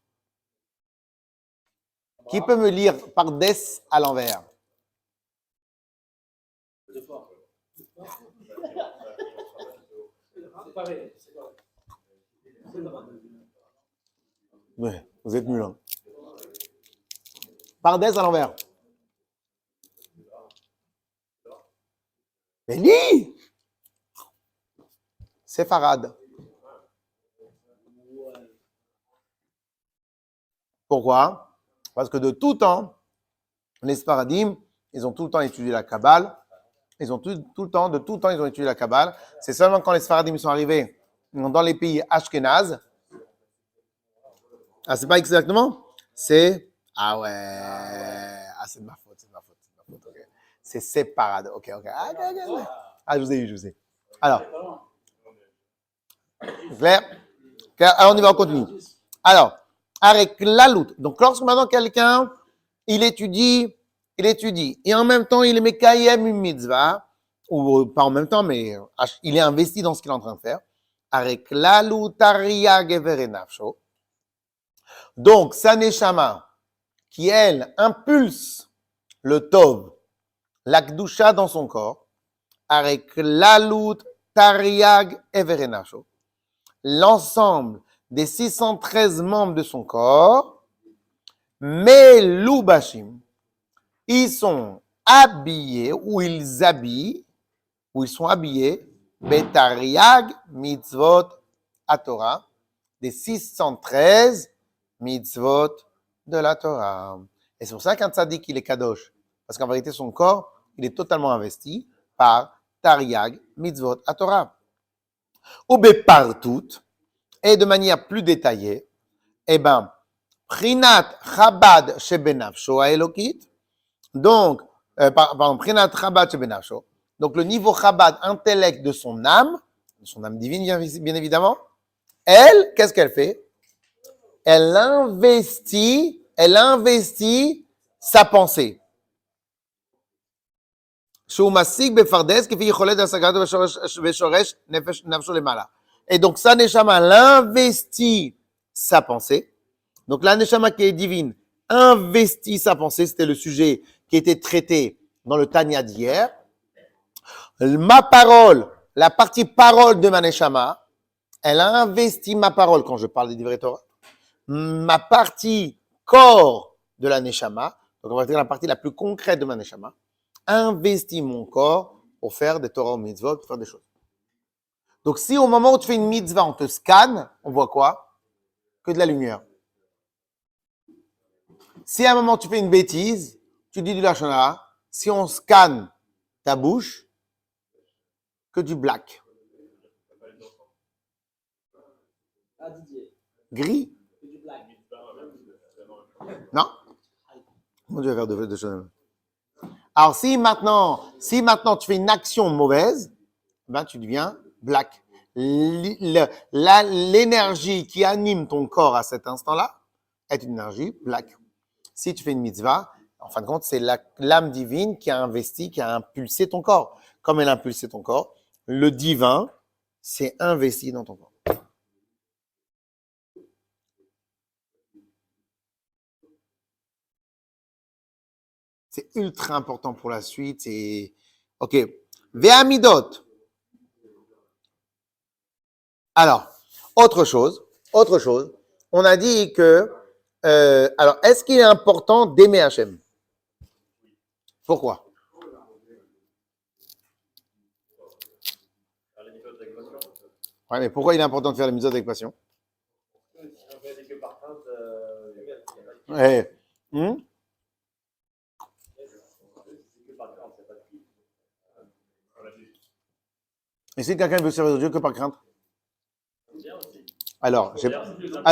Qui peut me lire Pardes à l'envers? C'est fort. C'est pareil. Ouais, vous êtes nuls. Hein. Pardes à l'envers. Mais lis! C'est Farad. Pourquoi? Parce que de tout temps, les Sfaradim, ils ont tout le temps étudié la Kabbale. Ils ont tout le temps, de tout temps, ils ont étudié la Kabbale. C'est seulement quand les Sfaradim sont arrivés dans les pays Ashkenaz. Ah, c'est pas exactement? C'est. Ah ouais. Ah, c'est de ma faute, c'est de ma faute, c'est de ma faute. Okay. C'est séparade. Ok. Ah, je vous ai eu. Alors. Clair? Alors, on y va, on continue. Alors, avec l'alout. Donc, lorsque maintenant quelqu'un, il étudie, et en même temps, il est mekayem une mitzvah, ou pas en même temps, mais il est investi dans ce qu'il est en train de faire. Avec l'alout, taria gevere nafsho. Donc, sa neshama, qui elle impulse le tov, la kdusha dans son corps, avec l'alout, tariag evere nafsho. L'ensemble des 613 membres de son corps, Melubashim, ils sont habillés, ou ils sont habillés, Betariag mitzvot à Torah, des 613 mitzvot de la Torah. Et c'est pour ça qu'un tzaddik, il est kadosh, parce qu'en vérité, son corps, il est totalement investi par Tariag mitzvot à Torah. Ou bepartout, et de manière plus détaillée, eh bien, Prinat Chabad Shebenafsho Elokit, donc, pardon, Prinat Chabad Shebenafsho, donc le niveau Chabad intellect de son âme divine, bien évidemment, elle, qu'est-ce qu'elle fait? Elle investit sa pensée. Et donc, sa neshama, elle investit sa pensée. Donc, la neshama qui est divine investit sa pensée. C'était le sujet qui était traité dans le Tanya d'hier. Ma parole, la partie parole de ma neshama, elle a investi ma parole quand je parle des divrei Torah. Ma partie corps de la neshama, donc on va dire la partie la plus concrète de ma neshama, investit mon corps pour faire des Torah ou mitzvot, pour faire des choses. Donc, si au moment où tu fais une mitzvah, on te scanne, on voit quoi? Que de la lumière. Si à un moment tu fais une bêtise, tu dis du lashon hara, si on scanne ta bouche, que du black. Ah, Didier. Gris? C'est du black. Non? Comment tu vas faire de choses? Alors, si maintenant tu fais une action mauvaise, ben tu deviens black. L'énergie qui anime ton corps à cet instant-là est une énergie black. Si tu fais une mitzvah, en fin de compte, c'est l'âme divine qui a investi, qui a impulsé ton corps. Comme elle a impulsé ton corps, le divin s'est investi dans ton corps. C'est ultra important pour la suite. C'est... OK. Ve'amidot. Alors, autre chose. On a dit que... alors, est-ce qu'il est important d'aimer Hachem? Pourquoi? Ouais, mais pourquoi il est important de faire les mitzvot avec passion? Ouais. Et si quelqu'un veut servir Dieu que par crainte? C'est bien aussi. Alors, C'est bien, c'est bien.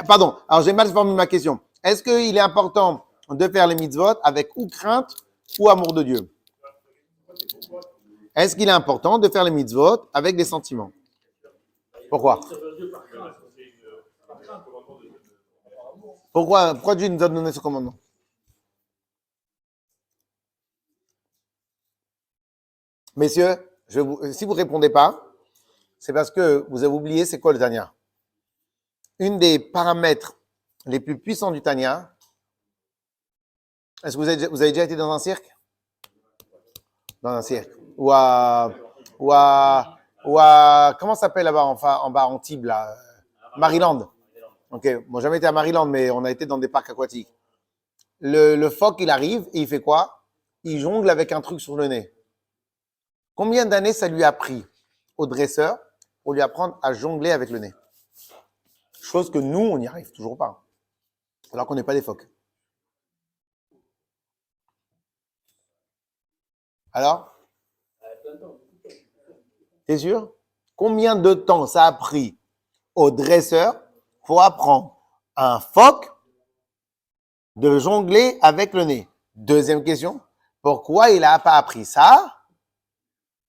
pardon. Alors, j'ai mal formulé ma question. Est-ce qu'il est important de faire les mitzvot avec ou crainte ou amour de Dieu? Est-ce qu'il est important de faire les mitzvot avec des sentiments? Pourquoi? Pourquoi Dieu nous a donné ce commandement? Messieurs, si vous ne répondez pas, c'est parce que vous avez oublié c'est quoi le Tanya. Une des paramètres les plus puissants du Tanya, est-ce que vous avez déjà été dans un cirque? Dans un cirque. Ou à comment ça s'appelle là-bas en bas, Antibes, là? Maryland. Ok, bon, jamais été à Maryland, mais on a été dans des parcs aquatiques. Le phoque, il arrive et il fait quoi? Il jongle avec un truc sur le nez. Combien d'années ça lui a pris au dresseur pour lui apprendre à jongler avec le nez? Chose que nous, on n'y arrive toujours pas. Alors qu'on n'est pas des phoques. Alors? T'es sûr? Combien de temps ça a pris au dresseur pour apprendre à un phoque de jongler avec le nez? Deuxième question. Pourquoi il n'a pas appris ça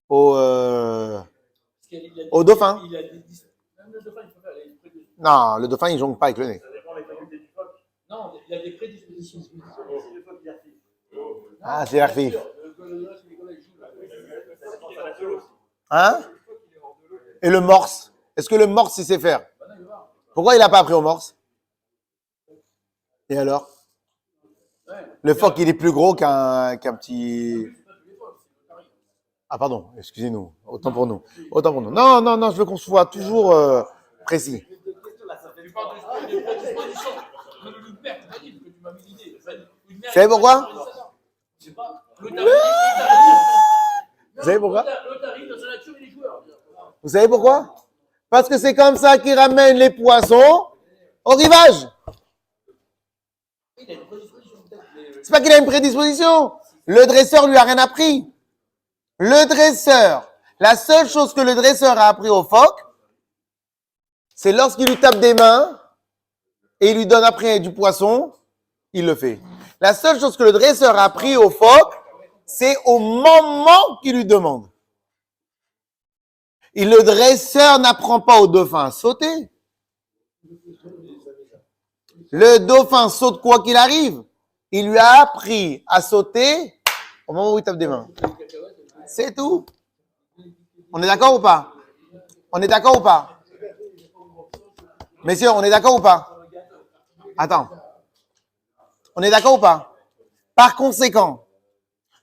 au dauphin? Même le dauphin, il faut faire les prédispositions. Non, le dauphin, il jongle pas avec le nez. Ça dépend des facultés du phoque. Non, il y a des prédispositions. Si le phoque vient vite. Ah, c'est l'arfi. Le reste, les collègues jouent là. Ça dépend de la queue aussi. Hein? Et le morse? Est-ce que le morse, il sait faire? Bah non, il va. Pourquoi il n'a pas appris au morse? Et alors? Ouais. Le phoque, il est plus gros qu'un petit... C'est pas tous les fois, c'est pareil. Ah, pardon, excusez-nous. Autant pour nous. Autant pour nous. Non, je veux qu'on soit toujours précis. Tu parles de prédispositions. Le père, tu m'as dit que tu m'as mis l'idée. Vous savez pourquoi? Je sais pas. Vous savez pourquoi? L'autre arrive dans sa nature, il est joueur. Vous savez pourquoi? Parce que c'est comme ça qu'ils ramènent les poissons au rivage. Il a une prédisposition peut-être. C'est pas qu'il a une prédisposition. Le dresseur lui a rien appris. Le dresseur, la seule chose que le dresseur a appris au phoque, c'est lorsqu'il lui tape des mains et il lui donne après du poisson, il le fait. La seule chose que le dresseur a appris au phoque, c'est au moment qu'il lui demande. Et le dresseur n'apprend pas au dauphin à sauter. Le dauphin saute quoi qu'il arrive. Il lui a appris à sauter au moment où il tape des mains. C'est tout. On est d'accord ou pas? On est d'accord ou pas? Messieurs, on est d'accord ou pas? Attends. On est d'accord ou pas? Par conséquent,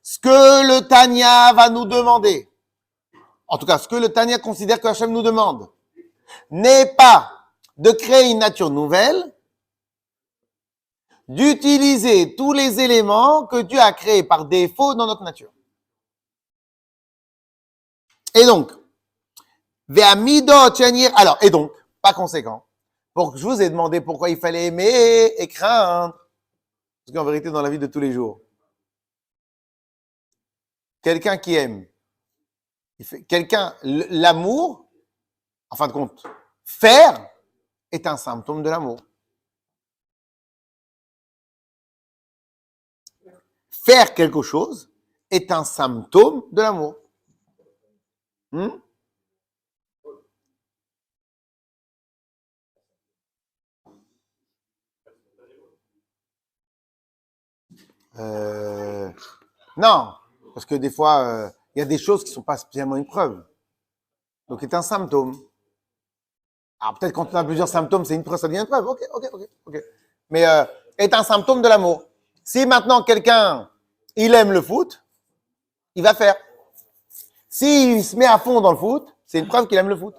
ce que le Tanya va nous demander, en tout cas, ce que le Tanya considère que Hachem nous demande, n'est pas de créer une nature nouvelle, d'utiliser tous les éléments que Dieu a créés par défaut dans notre nature. Et donc, par conséquent, je vous ai demandé pourquoi il fallait aimer et craindre. Parce qu'en vérité, dans la vie de tous les jours, quelqu'un qui aime, l'amour, en fin de compte, faire est un symptôme de l'amour. Faire quelque chose est un symptôme de l'amour. Non, parce que des fois, il y a des choses qui ne sont pas spécialement une preuve. Donc, c'est un symptôme. Alors, peut-être quand on a plusieurs symptômes, c'est une preuve, ça devient une preuve. Ok. Mais est un symptôme de l'amour. Si maintenant quelqu'un, il aime le foot, il va faire. S'il se met à fond dans le foot, c'est une preuve qu'il aime le foot.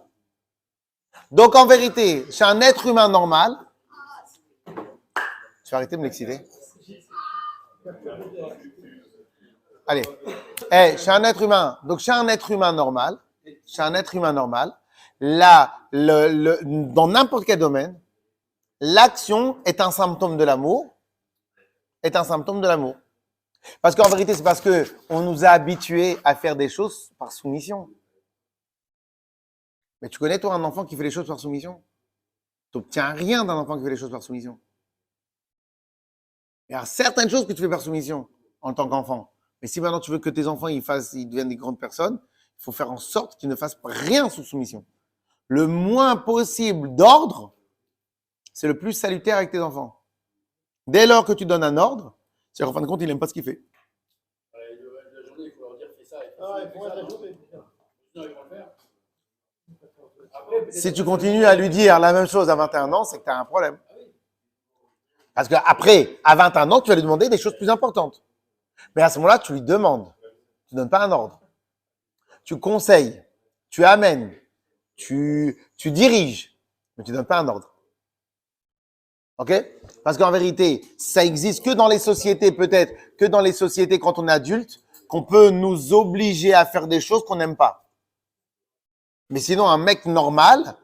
Donc, en vérité, chez un être humain normal, tu vas arrêter de m'exciter. Allez. Chez un être humain, donc chez un être humain normal, là, dans n'importe quel domaine, l'action est un symptôme de l'amour, Parce qu'en vérité, c'est parce que on nous a habitués à faire des choses par soumission. Mais tu connais, toi, un enfant qui fait les choses par soumission? Tu n'obtiens rien d'un enfant qui fait les choses par soumission. Il y a certaines choses que tu fais par soumission en tant qu'enfant. Mais si maintenant tu veux que tes enfants ils deviennent des grandes personnes, il faut faire en sorte qu'ils ne fassent rien sous soumission. Le moins possible d'ordre, c'est le plus salutaire avec tes enfants. Dès lors que tu donnes un ordre, c'est qu'en fin de compte, il n'aime pas ce qu'il fait. La journée, il faut leur dire fais ça. Et Ah ouais, fais pour ça. la journée. Sinon, ils vont le faire. Après, peut-être Si tu continues à lui dire la même chose à 21 ans, c'est que tu as un problème. Parce qu'après, à 21 ans, tu vas lui demander des choses plus importantes. Mais à ce moment-là, tu lui demandes. Tu ne donnes pas un ordre. Tu conseilles, tu amènes, tu diriges, mais tu ne donnes pas un ordre. OK? Parce qu'en vérité, ça existe que dans les sociétés, peut-être, que dans les sociétés quand on est adulte, qu'on peut nous obliger à faire des choses qu'on n'aime pas. Mais sinon, un mec normal,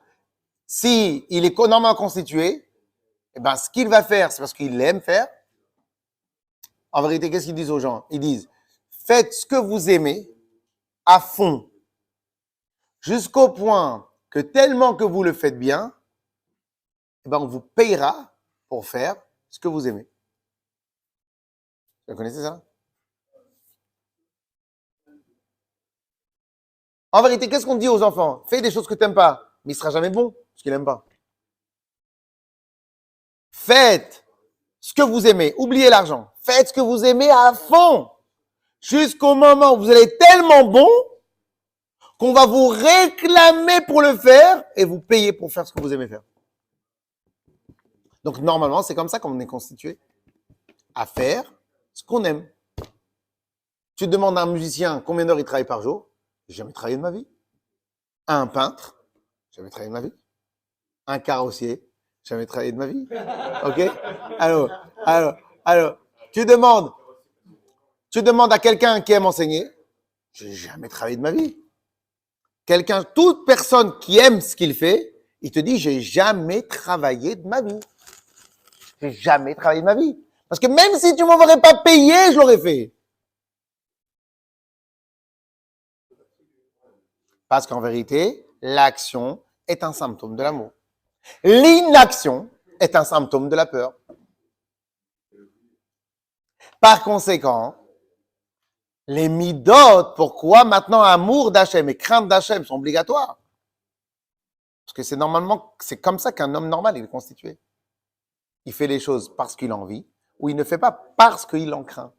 si il est normalement constitué, eh ben, ce qu'il va faire, c'est parce qu'il aime faire. En vérité, qu'est-ce qu'ils disent aux gens? Ils disent, faites ce que vous aimez à fond, jusqu'au point que tellement que vous le faites bien, eh ben, on vous payera pour faire ce que vous aimez. Vous connaissez ça? En vérité, qu'est-ce qu'on dit aux enfants? Fais des choses que tu n'aimes pas, mais il ne sera jamais bon, parce qu'il n'aime pas. Faites ce que vous aimez. Oubliez l'argent. Faites ce que vous aimez à fond. Jusqu'au moment où vous allez tellement bon qu'on va vous réclamer pour le faire et vous payer pour faire ce que vous aimez faire. Donc, normalement, c'est comme ça qu'on est constitué. À faire ce qu'on aime. Tu demandes à un musicien combien d'heures il travaille par jour. J'ai jamais travaillé de ma vie. À un peintre, jamais travaillé de ma vie. Un carrossier, jamais travaillé de ma vie. OK? Alors, tu demandes à quelqu'un qui aime enseigner, j'ai jamais travaillé de ma vie. Toute personne qui aime ce qu'il fait, il te dit, j'ai jamais travaillé de ma vie. J'ai jamais travaillé de ma vie. Parce que même si tu ne m'aurais pas payé, je l'aurais fait. Parce qu'en vérité, l'action est un symptôme de l'amour. L'inaction est un symptôme de la peur. Par conséquent, les midot, pourquoi maintenant amour d'Hachem et crainte d'Hachem sont obligatoires? Parce que c'est comme ça qu'un homme normal il est constitué. Il fait les choses parce qu'il a envie, ou il ne fait pas parce qu'il en craint.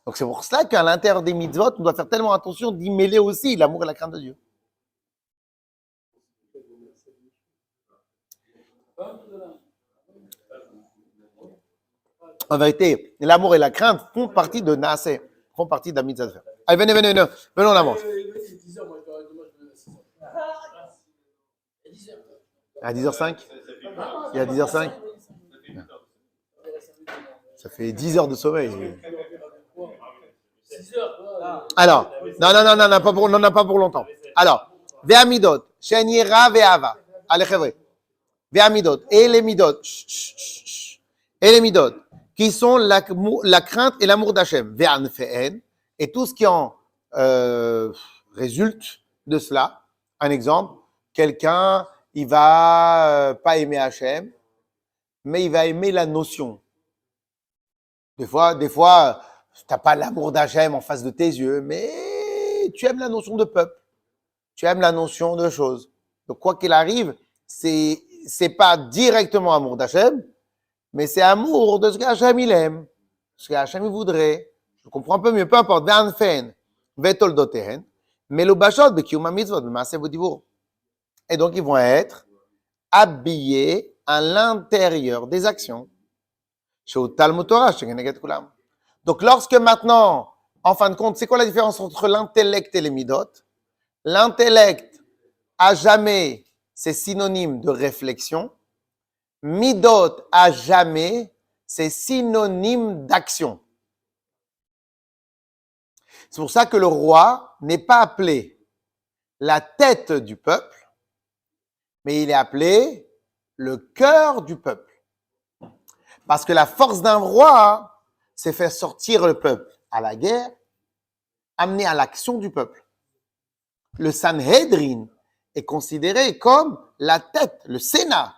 Donc c'est pour cela qu'à l'intérieur des mitzvot, on doit faire tellement attention d'y mêler aussi l'amour et la crainte de Dieu. En vérité, l'amour et la crainte font partie de Naaseh, font partie de la mitzvah de faire. Allez, venez, venons en avance. Il est 10h, moi, je me lève à 6h. À 10h05? Il y a 10h05? Ça fait 10 heures de sommeil. 6h, quoi. Alors, non, pas pour longtemps. Alors, Ve'amidot, Shen Yira Ve'ava. Allez, chévré. Ve'amidot, et les midot, et les midot, qui sont la crainte et l'amour d'Hachem. Ve'anfe'en, et tout ce qui en résulte de cela. Un exemple, quelqu'un, il va pas aimer Hachem, mais il va aimer la notion. Des fois, tu n'as pas l'amour d'Hachem en face de tes yeux, mais tu aimes la notion de peuple. Tu aimes la notion de choses. Donc, quoi qu'il arrive, c'est pas directement amour d'Hachem, mais c'est amour de ce qu'Hachem il aime, ce qu'Hachem il voudrait. Je comprends un peu mieux, peu importe. Et donc, ils vont être habillés à l'intérieur des actions. Donc, lorsque maintenant, en fin de compte, c'est quoi la différence entre l'intellect et les midot? L'intellect, à jamais, c'est synonyme de réflexion. Midot, à jamais, c'est synonyme d'action. C'est pour ça que le roi n'est pas appelé la tête du peuple, mais il est appelé le cœur du peuple. Parce que la force d'un roi, c'est faire sortir le peuple à la guerre, amener à l'action du peuple. Le Sanhedrin est considéré comme la tête, le Sénat.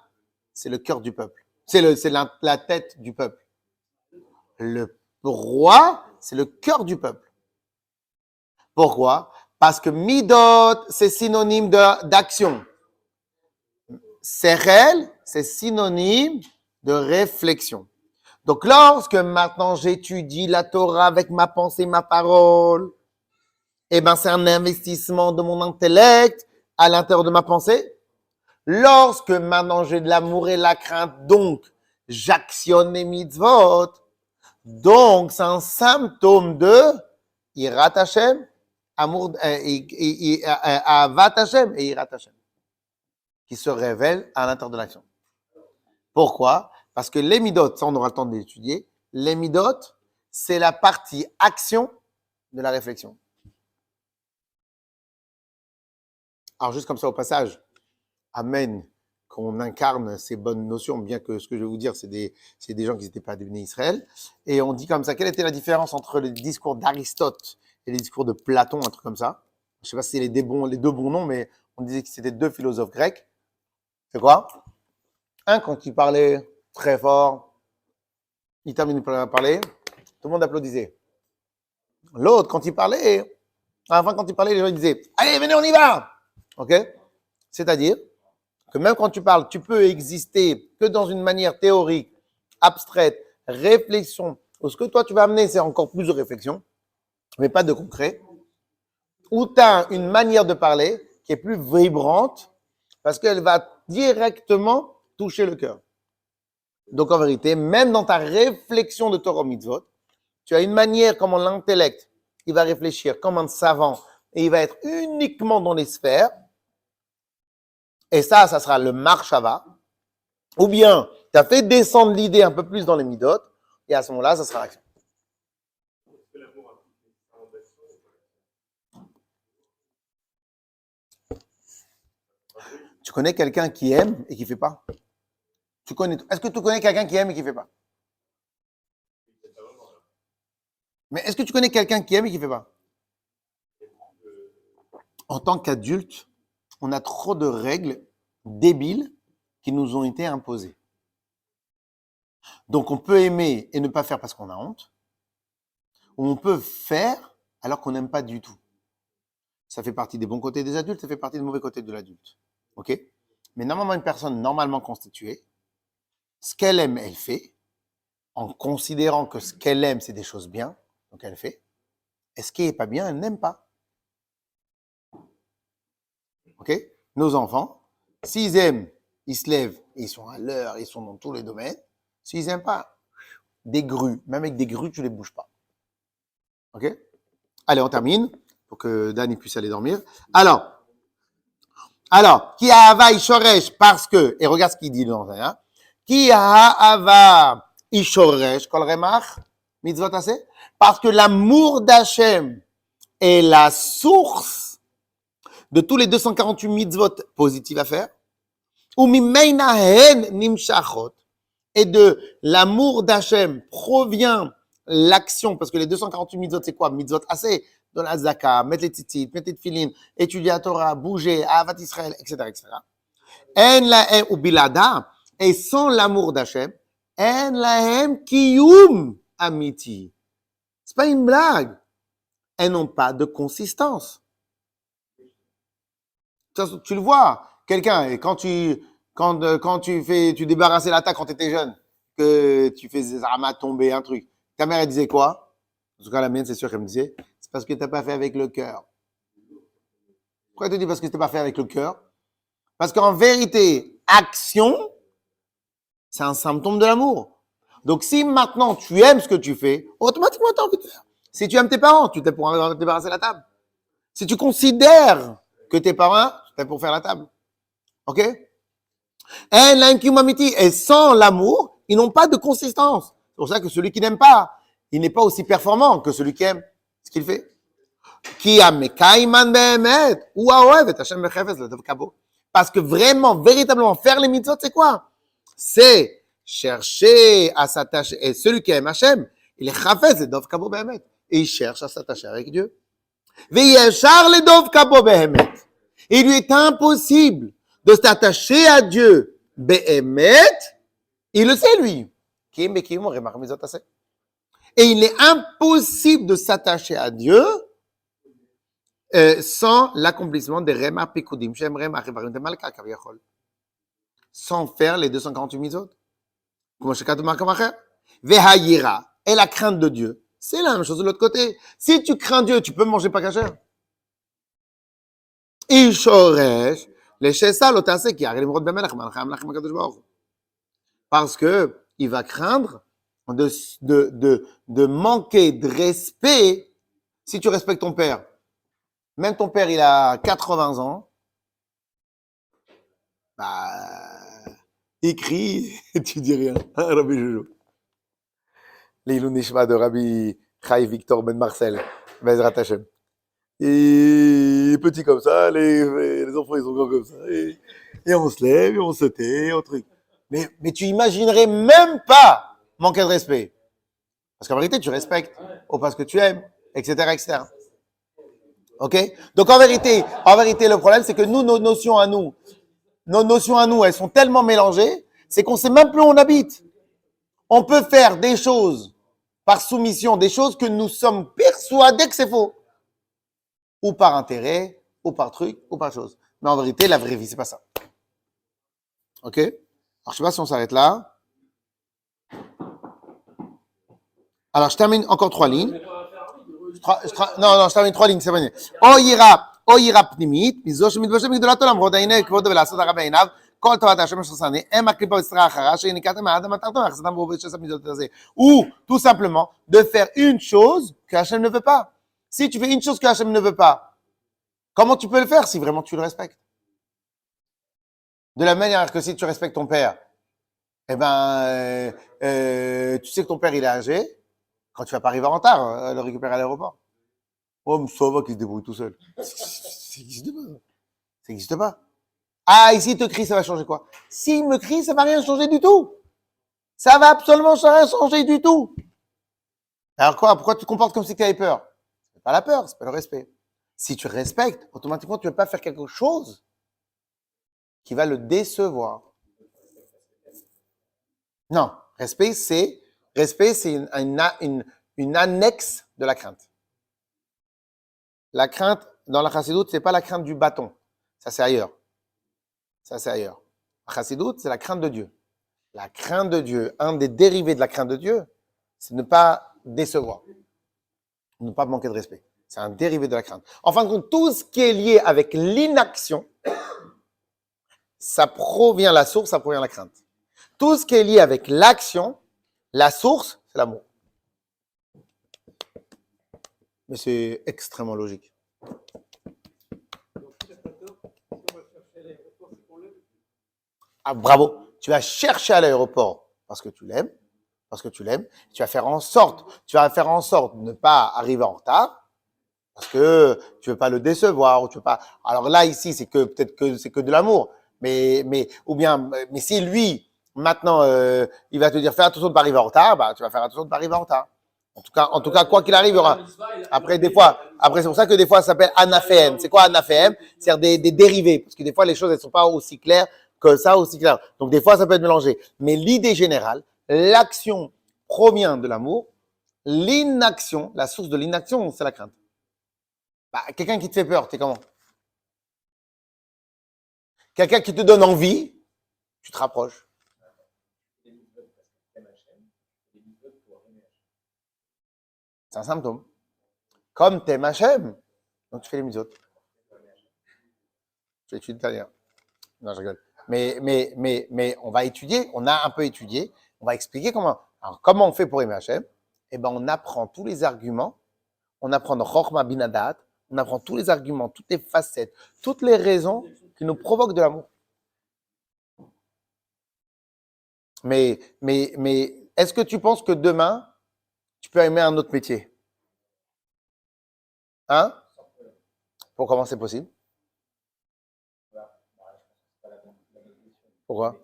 C'est le cœur du peuple. C'est la tête du peuple. Le roi, c'est le cœur du peuple. Pourquoi? Parce que midot, c'est synonyme d'action. Sechel, c'est synonyme de réflexion. Donc, lorsque maintenant j'étudie la Torah avec ma pensée, ma parole, eh ben, c'est un investissement de mon intellect à l'intérieur de ma pensée. Lorsque maintenant j'ai de l'amour et la crainte, donc j'actionne les mitzvot, donc c'est un symptôme de Yirat Hashem, amour, Avat Hashem et Yirat Hashem, qui se révèle à l'intérieur de l'action. Pourquoi? Parce que les midot, ça on aura le temps d'étudier, les midot, c'est la partie action de la réflexion. Alors juste comme ça au passage, Amen, qu'on incarne ces bonnes notions, bien que ce que je vais vous dire, c'est des gens qui n'étaient pas devenus Israël. Et on dit comme ça, quelle était la différence entre le discours d'Aristote et les discours de Platon, un truc comme ça? Je ne sais pas si c'est les deux bons noms, mais on disait que c'était deux philosophes grecs. C'est quoi? Un, quand il parlait très fort, il terminait de parler, tout le monde applaudissait. L'autre, quand il parlait, à la fin, quand il parlait, les gens disaient « Allez, venez, on y va !» Ok? C'est-à-dire que même quand tu parles, tu peux exister que dans une manière théorique, abstraite, réflexion, ou ce que toi tu vas amener, c'est encore plus de réflexion, mais pas de concret, ou tu as une manière de parler qui est plus vibrante, parce qu'elle va directement toucher le cœur. Donc en vérité, même dans ta réflexion de Torah Mitzvot, tu as une manière comment l'intellect, il va réfléchir comme un savant, et il va être uniquement dans les sphères. Et ça sera le marshava. Ou bien, tu as fait descendre l'idée un peu plus dans les midot, et à ce moment-là, ça sera l'action. Tu connais quelqu'un qui aime et qui ne fait pas? Est-ce que tu connais quelqu'un qui aime et qui ne fait pas? Mais est-ce que tu connais quelqu'un qui aime et qui ne fait pas? En tant qu'adulte, on a trop de règles débiles qui nous ont été imposées. Donc, on peut aimer et ne pas faire parce qu'on a honte, ou on peut faire alors qu'on n'aime pas du tout. Ça fait partie des bons côtés des adultes, ça fait partie des mauvais côtés de l'adulte. OK? Mais normalement, une personne normalement constituée, ce qu'elle aime, elle fait, en considérant que ce qu'elle aime, c'est des choses bien, donc elle fait. Et ce qui n'est pas bien, elle n'aime pas. OK? Nos enfants, s'ils aiment, ils se lèvent, ils sont à l'heure, ils sont dans tous les domaines. S'ils n'aiment pas, des grues, même avec des grues, tu ne les bouges pas. OK? Allez, on termine pour que Dan puisse aller dormir. Alors, qui a ava ishoresh parce que, et regarde ce qu'il dit dans un, qui a ava ishoresh kol remach mitzvot aseh, parce que l'amour d'Hachem est la source de tous les 248 mitzvot positifs à faire, ou mimeinahen nimshachot, et de l'amour d'Hachem provient l'action, parce que les 248 mitzvot, c'est quoi? Mitzvot assez, dans la zaka, mettre les tzitzit, mettre les tefillin, étudier la Torah, bouger, Ahavat Israël, etc., etc. En lahem ou bilada, et sans l'amour d'Hachem, en lahem kiyum amiti. C'est pas une blague. Elles n'ont pas de consistance. Tu le vois, quelqu'un, et quand tu débarrassais la table quand tu étais jeune, que tu faisais Zama tomber un truc, ta mère, elle disait quoi? En tout cas, la mienne, c'est sûr qu'elle me disait, c'est parce que tu n'as pas fait avec le cœur. Pourquoi tu dis parce que tu n'as pas fait avec le cœur? Parce qu'en vérité, action, c'est un symptôme de l'amour. Donc, si maintenant tu aimes ce que tu fais, automatiquement, tu as envie de faire. Si tu aimes tes parents, tu t'es pour débarrasser la table. Si tu considères que tes parents, tu es pour faire la table. OK? Et sans l'amour, ils n'ont pas de consistance. C'est pour ça que celui qui n'aime pas, il n'est pas aussi performant que celui qui aime ce qu'il fait. Parce que vraiment, véritablement, faire les mitzvot, c'est quoi? C'est chercher à s'attacher. Et celui qui aime Hachem, il est chafez et dov kabo behemet. Et il cherche à s'attacher avec Dieu. Veyeshar le dov kabo behemet. il lui est impossible de s'attacher à Dieu, Behemet, il le sait lui. Et il est impossible de s'attacher à Dieu sans l'accomplissement des Rema Pekudim, sans faire les 248 mitzvot. Vehayira, et la crainte de Dieu, c'est la même chose de l'autre côté. Si tu crains Dieu, tu peux manger pas cachère. Ishoresh, les shesa l'otase qui arrive au bemelach, parce que il va craindre de manquer de respect si tu respectes ton père. Même ton père, il a 80 ans, bah, il crie et tu dis rien. Hein, Rabbi Joujou. L'Ilou Nishma de Rabbi Chaï Victor Ben Marcel, Bezrat Hashem. Et petit comme ça, les enfants, ils sont grands comme ça. Et on se lève, et on se tait, on truc. Mais tu imaginerais même pas manquer de respect. Parce qu'en vérité, tu respectes, ou parce que tu aimes, etc., etc. Ok? Donc en vérité, le problème, c'est que nous, nos notions à nous, elles sont tellement mélangées, c'est qu'on sait même plus où on habite. On peut faire des choses par soumission, des choses que nous sommes persuadés que c'est faux. Ou par intérêt, ou par truc, ou par chose. Mais en vérité, la vraie vie, c'est pas ça. Ok? Alors, je sais pas si on s'arrête là. Alors, je termine encore 3 lignes. Non, je termine 3 lignes, c'est bon. O yira pnimit, mizo שמתבשל מגדולת עולם, ועוד העיני כבודו ולעשות הרע בעיניו, כל טובת השם ששנא, הם הקליפה בסתרה אחרה, שניקתם מהאדם מטרתו, יחסתם בו בשסף מידות הזה. Ou, tout simplement, de faire une chose que Hachem ne veut pas. Si tu fais une chose que Hachem ne veut pas, comment tu peux le faire si vraiment tu le respectes? De la manière que si tu respectes ton père, eh ben, tu sais que ton père il est âgé, quand tu vas pas arriver en retard, le récupérer à l'aéroport. Oh, mais ça va qu'il se débrouille tout seul. Ça n'existe pas. Ça n'existe pas. Ah, ici il te crie, ça va changer quoi? S'il me crie, ça va rien changer du tout. Ça va absolument rien changer du tout. Alors quoi? Pourquoi tu te comportes comme si tu avais peur? C'est pas la peur, c'est pas le respect. Si tu respectes, automatiquement tu ne veux pas faire quelque chose qui va le décevoir. Non, respect c'est une annexe de la crainte. La crainte dans la chassidoute, c'est pas la crainte du bâton. Ça c'est ailleurs. Ça c'est ailleurs. La chassidoute, c'est la crainte de Dieu. La crainte de Dieu, un des dérivés de la crainte de Dieu, c'est ne pas décevoir, ne pas manquer de respect. C'est un dérivé de la crainte. En fin de compte, tout ce qui est lié avec l'inaction, ça provient de la crainte. Tout ce qui est lié avec l'action, la source, c'est l'amour. Mais c'est extrêmement logique. Ah, bravo. Tu vas chercher à l'aéroport parce que tu l'aimes, tu vas faire en sorte de ne pas arriver en retard parce que tu veux pas le décevoir ou tu veux pas. Alors là ici, c'est que peut-être que c'est que de l'amour, mais si lui maintenant il va te dire fais attention de pas arriver en retard, bah tu vas faire attention de pas arriver en retard. En tout cas, quoi qu'il arrive, il y aura. Après, c'est pour ça que des fois, ça s'appelle anaphéème. C'est quoi anaphéème? C'est-à-dire des dérivés. Parce que des fois, les choses, elles sont pas aussi claires que ça, aussi claires. Donc, des fois, ça peut être mélangé. Mais l'idée générale, l'action provient de l'amour. L'inaction, la source de l'inaction, c'est la crainte. Bah, quelqu'un qui te fait peur, t'es comment? Quelqu'un qui te donne envie, tu te rapproches. C'est un symptôme. Comme t'aimes Hachem, donc tu fais les mitzvot. Tu étudies italien. Non, je rigole. Mais on va étudier, on a un peu étudié, on va expliquer comment. Alors, comment on fait pour aimer Hachem? Eh ben, on apprend tous les arguments, on apprend dans Chochma Binadat, on apprend tous les arguments, toutes les facettes, toutes les raisons qui nous provoquent de l'amour. Mais est-ce que tu penses que demain, tu peux aimer un autre métier? Hein? Pour comment c'est possible? Pourquoi?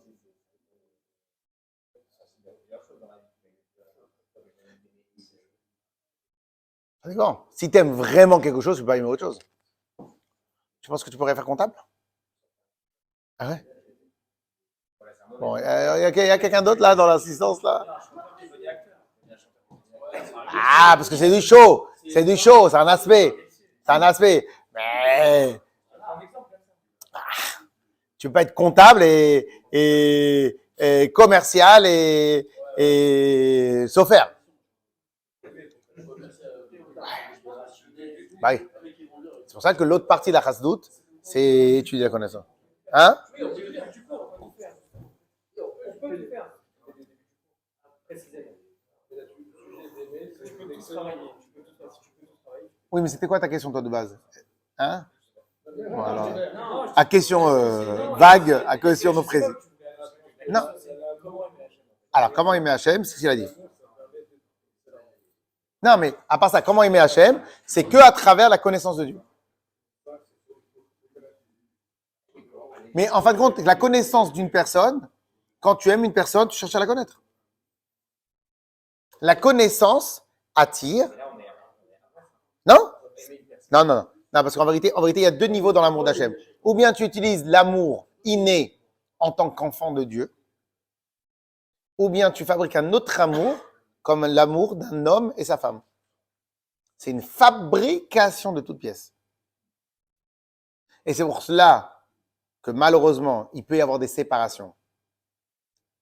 Ça dépend. Si tu aimes vraiment quelque chose, tu peux pas aimer autre chose. Tu penses que tu pourrais faire comptable? Ah ouais? Bon, il y a quelqu'un d'autre là dans l'assistance là? Ah, parce que c'est du show. C'est du show, c'est un aspect. C'est un aspect. Mais tu peux pas être comptable et commercial et chauffeur. Bah oui. C'est pour ça que l'autre partie de la chasdout, c'est étudier la connaissance. Hein? Oui, on peut le faire. On peut le faire. Précisément. Tu peux tout travailler. Oui, mais c'était quoi ta question, toi, de base? Hein? Bon, alors, Non, à question vague, à question non précise. Non. Alors, comment aimer Hachem? C'est ce qu'il a dit. Non, mais à part ça, comment aimer Hachem? C'est que à travers la connaissance de Dieu. Mais en fin de compte, la connaissance d'une personne, quand tu aimes une personne, tu cherches à la connaître. La connaissance attire. Non? Non, non, non. Non, parce qu'en vérité, il y a deux niveaux dans l'amour d'Hachem. Ou bien tu utilises l'amour inné en tant qu'enfant de Dieu, ou bien tu fabriques un autre amour, comme l'amour d'un homme et sa femme. C'est une fabrication de toutes pièces. Et c'est pour cela que malheureusement, il peut y avoir des séparations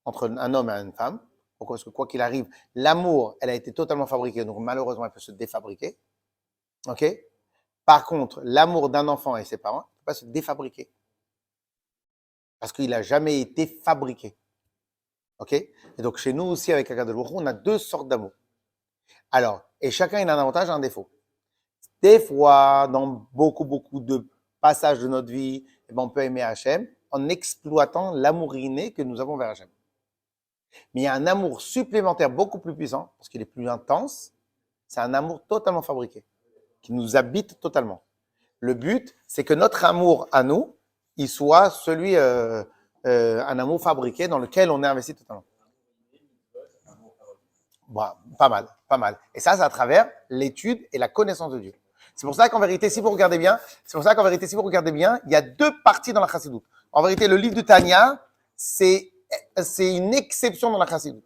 entre un homme et une femme. Pourquoi? Parce que quoi qu'il arrive, l'amour, elle a été totalement fabriquée, donc malheureusement, elle peut se défabriquer. OK? Par contre, l'amour d'un enfant et ses parents ne peut pas se défabriquer. Parce qu'il n'a jamais été fabriqué. OK? Et donc, chez nous aussi, avec Akadosh Baruch Hu, on a deux sortes d'amour. Alors, et chacun, il a un avantage et un défaut. Des fois, dans beaucoup de passages de notre vie, eh ben, on peut aimer Hachem en exploitant l'amour inné que nous avons vers Hachem. Mais il y a un amour supplémentaire beaucoup plus puissant, parce qu'il est plus intense, c'est un amour totalement fabriqué, qui nous habite totalement. Le but, c'est que notre amour à nous, il soit celui, un amour fabriqué dans lequel on est investi totalement. Bon, pas mal. Et ça, c'est à travers l'étude et la connaissance de Dieu. C'est pour ça qu'en vérité, si vous regardez bien, il y a deux parties dans la chassidoute. En vérité, le livre de Tanya, c'est une exception dans la chassidoute.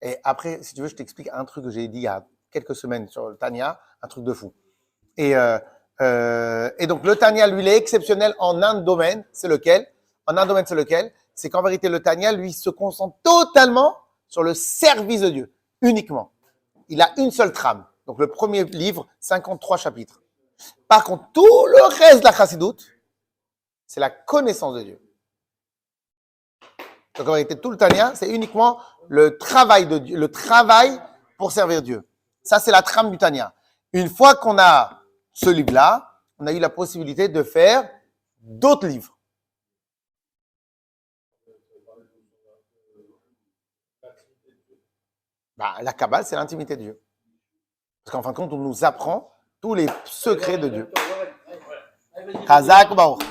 Et après, si tu veux, je t'explique un truc que j'ai dit il y a quelques semaines sur le Tanya, un truc de fou. Et donc, le Tanya, lui, il est exceptionnel en un domaine. C'est lequel? C'est qu'en vérité, le Tanya, lui, se concentre totalement sur le service de Dieu, uniquement. Il a une seule trame. Donc, le premier livre, 53 chapitres. Par contre, tout le reste de la chassidoute, c'est la connaissance de Dieu. Donc, en vérité, tout le Tanya, c'est uniquement le travail de Dieu, le travail pour servir Dieu. Ça, c'est la trame du Tanya. Une fois qu'on a ce livre-là, on a eu la possibilité de faire d'autres livres. La Kabbale, c'est l'intimité de Dieu. Parce qu'en fin de compte, on nous apprend tous les secrets de Dieu. Chazak Baruch.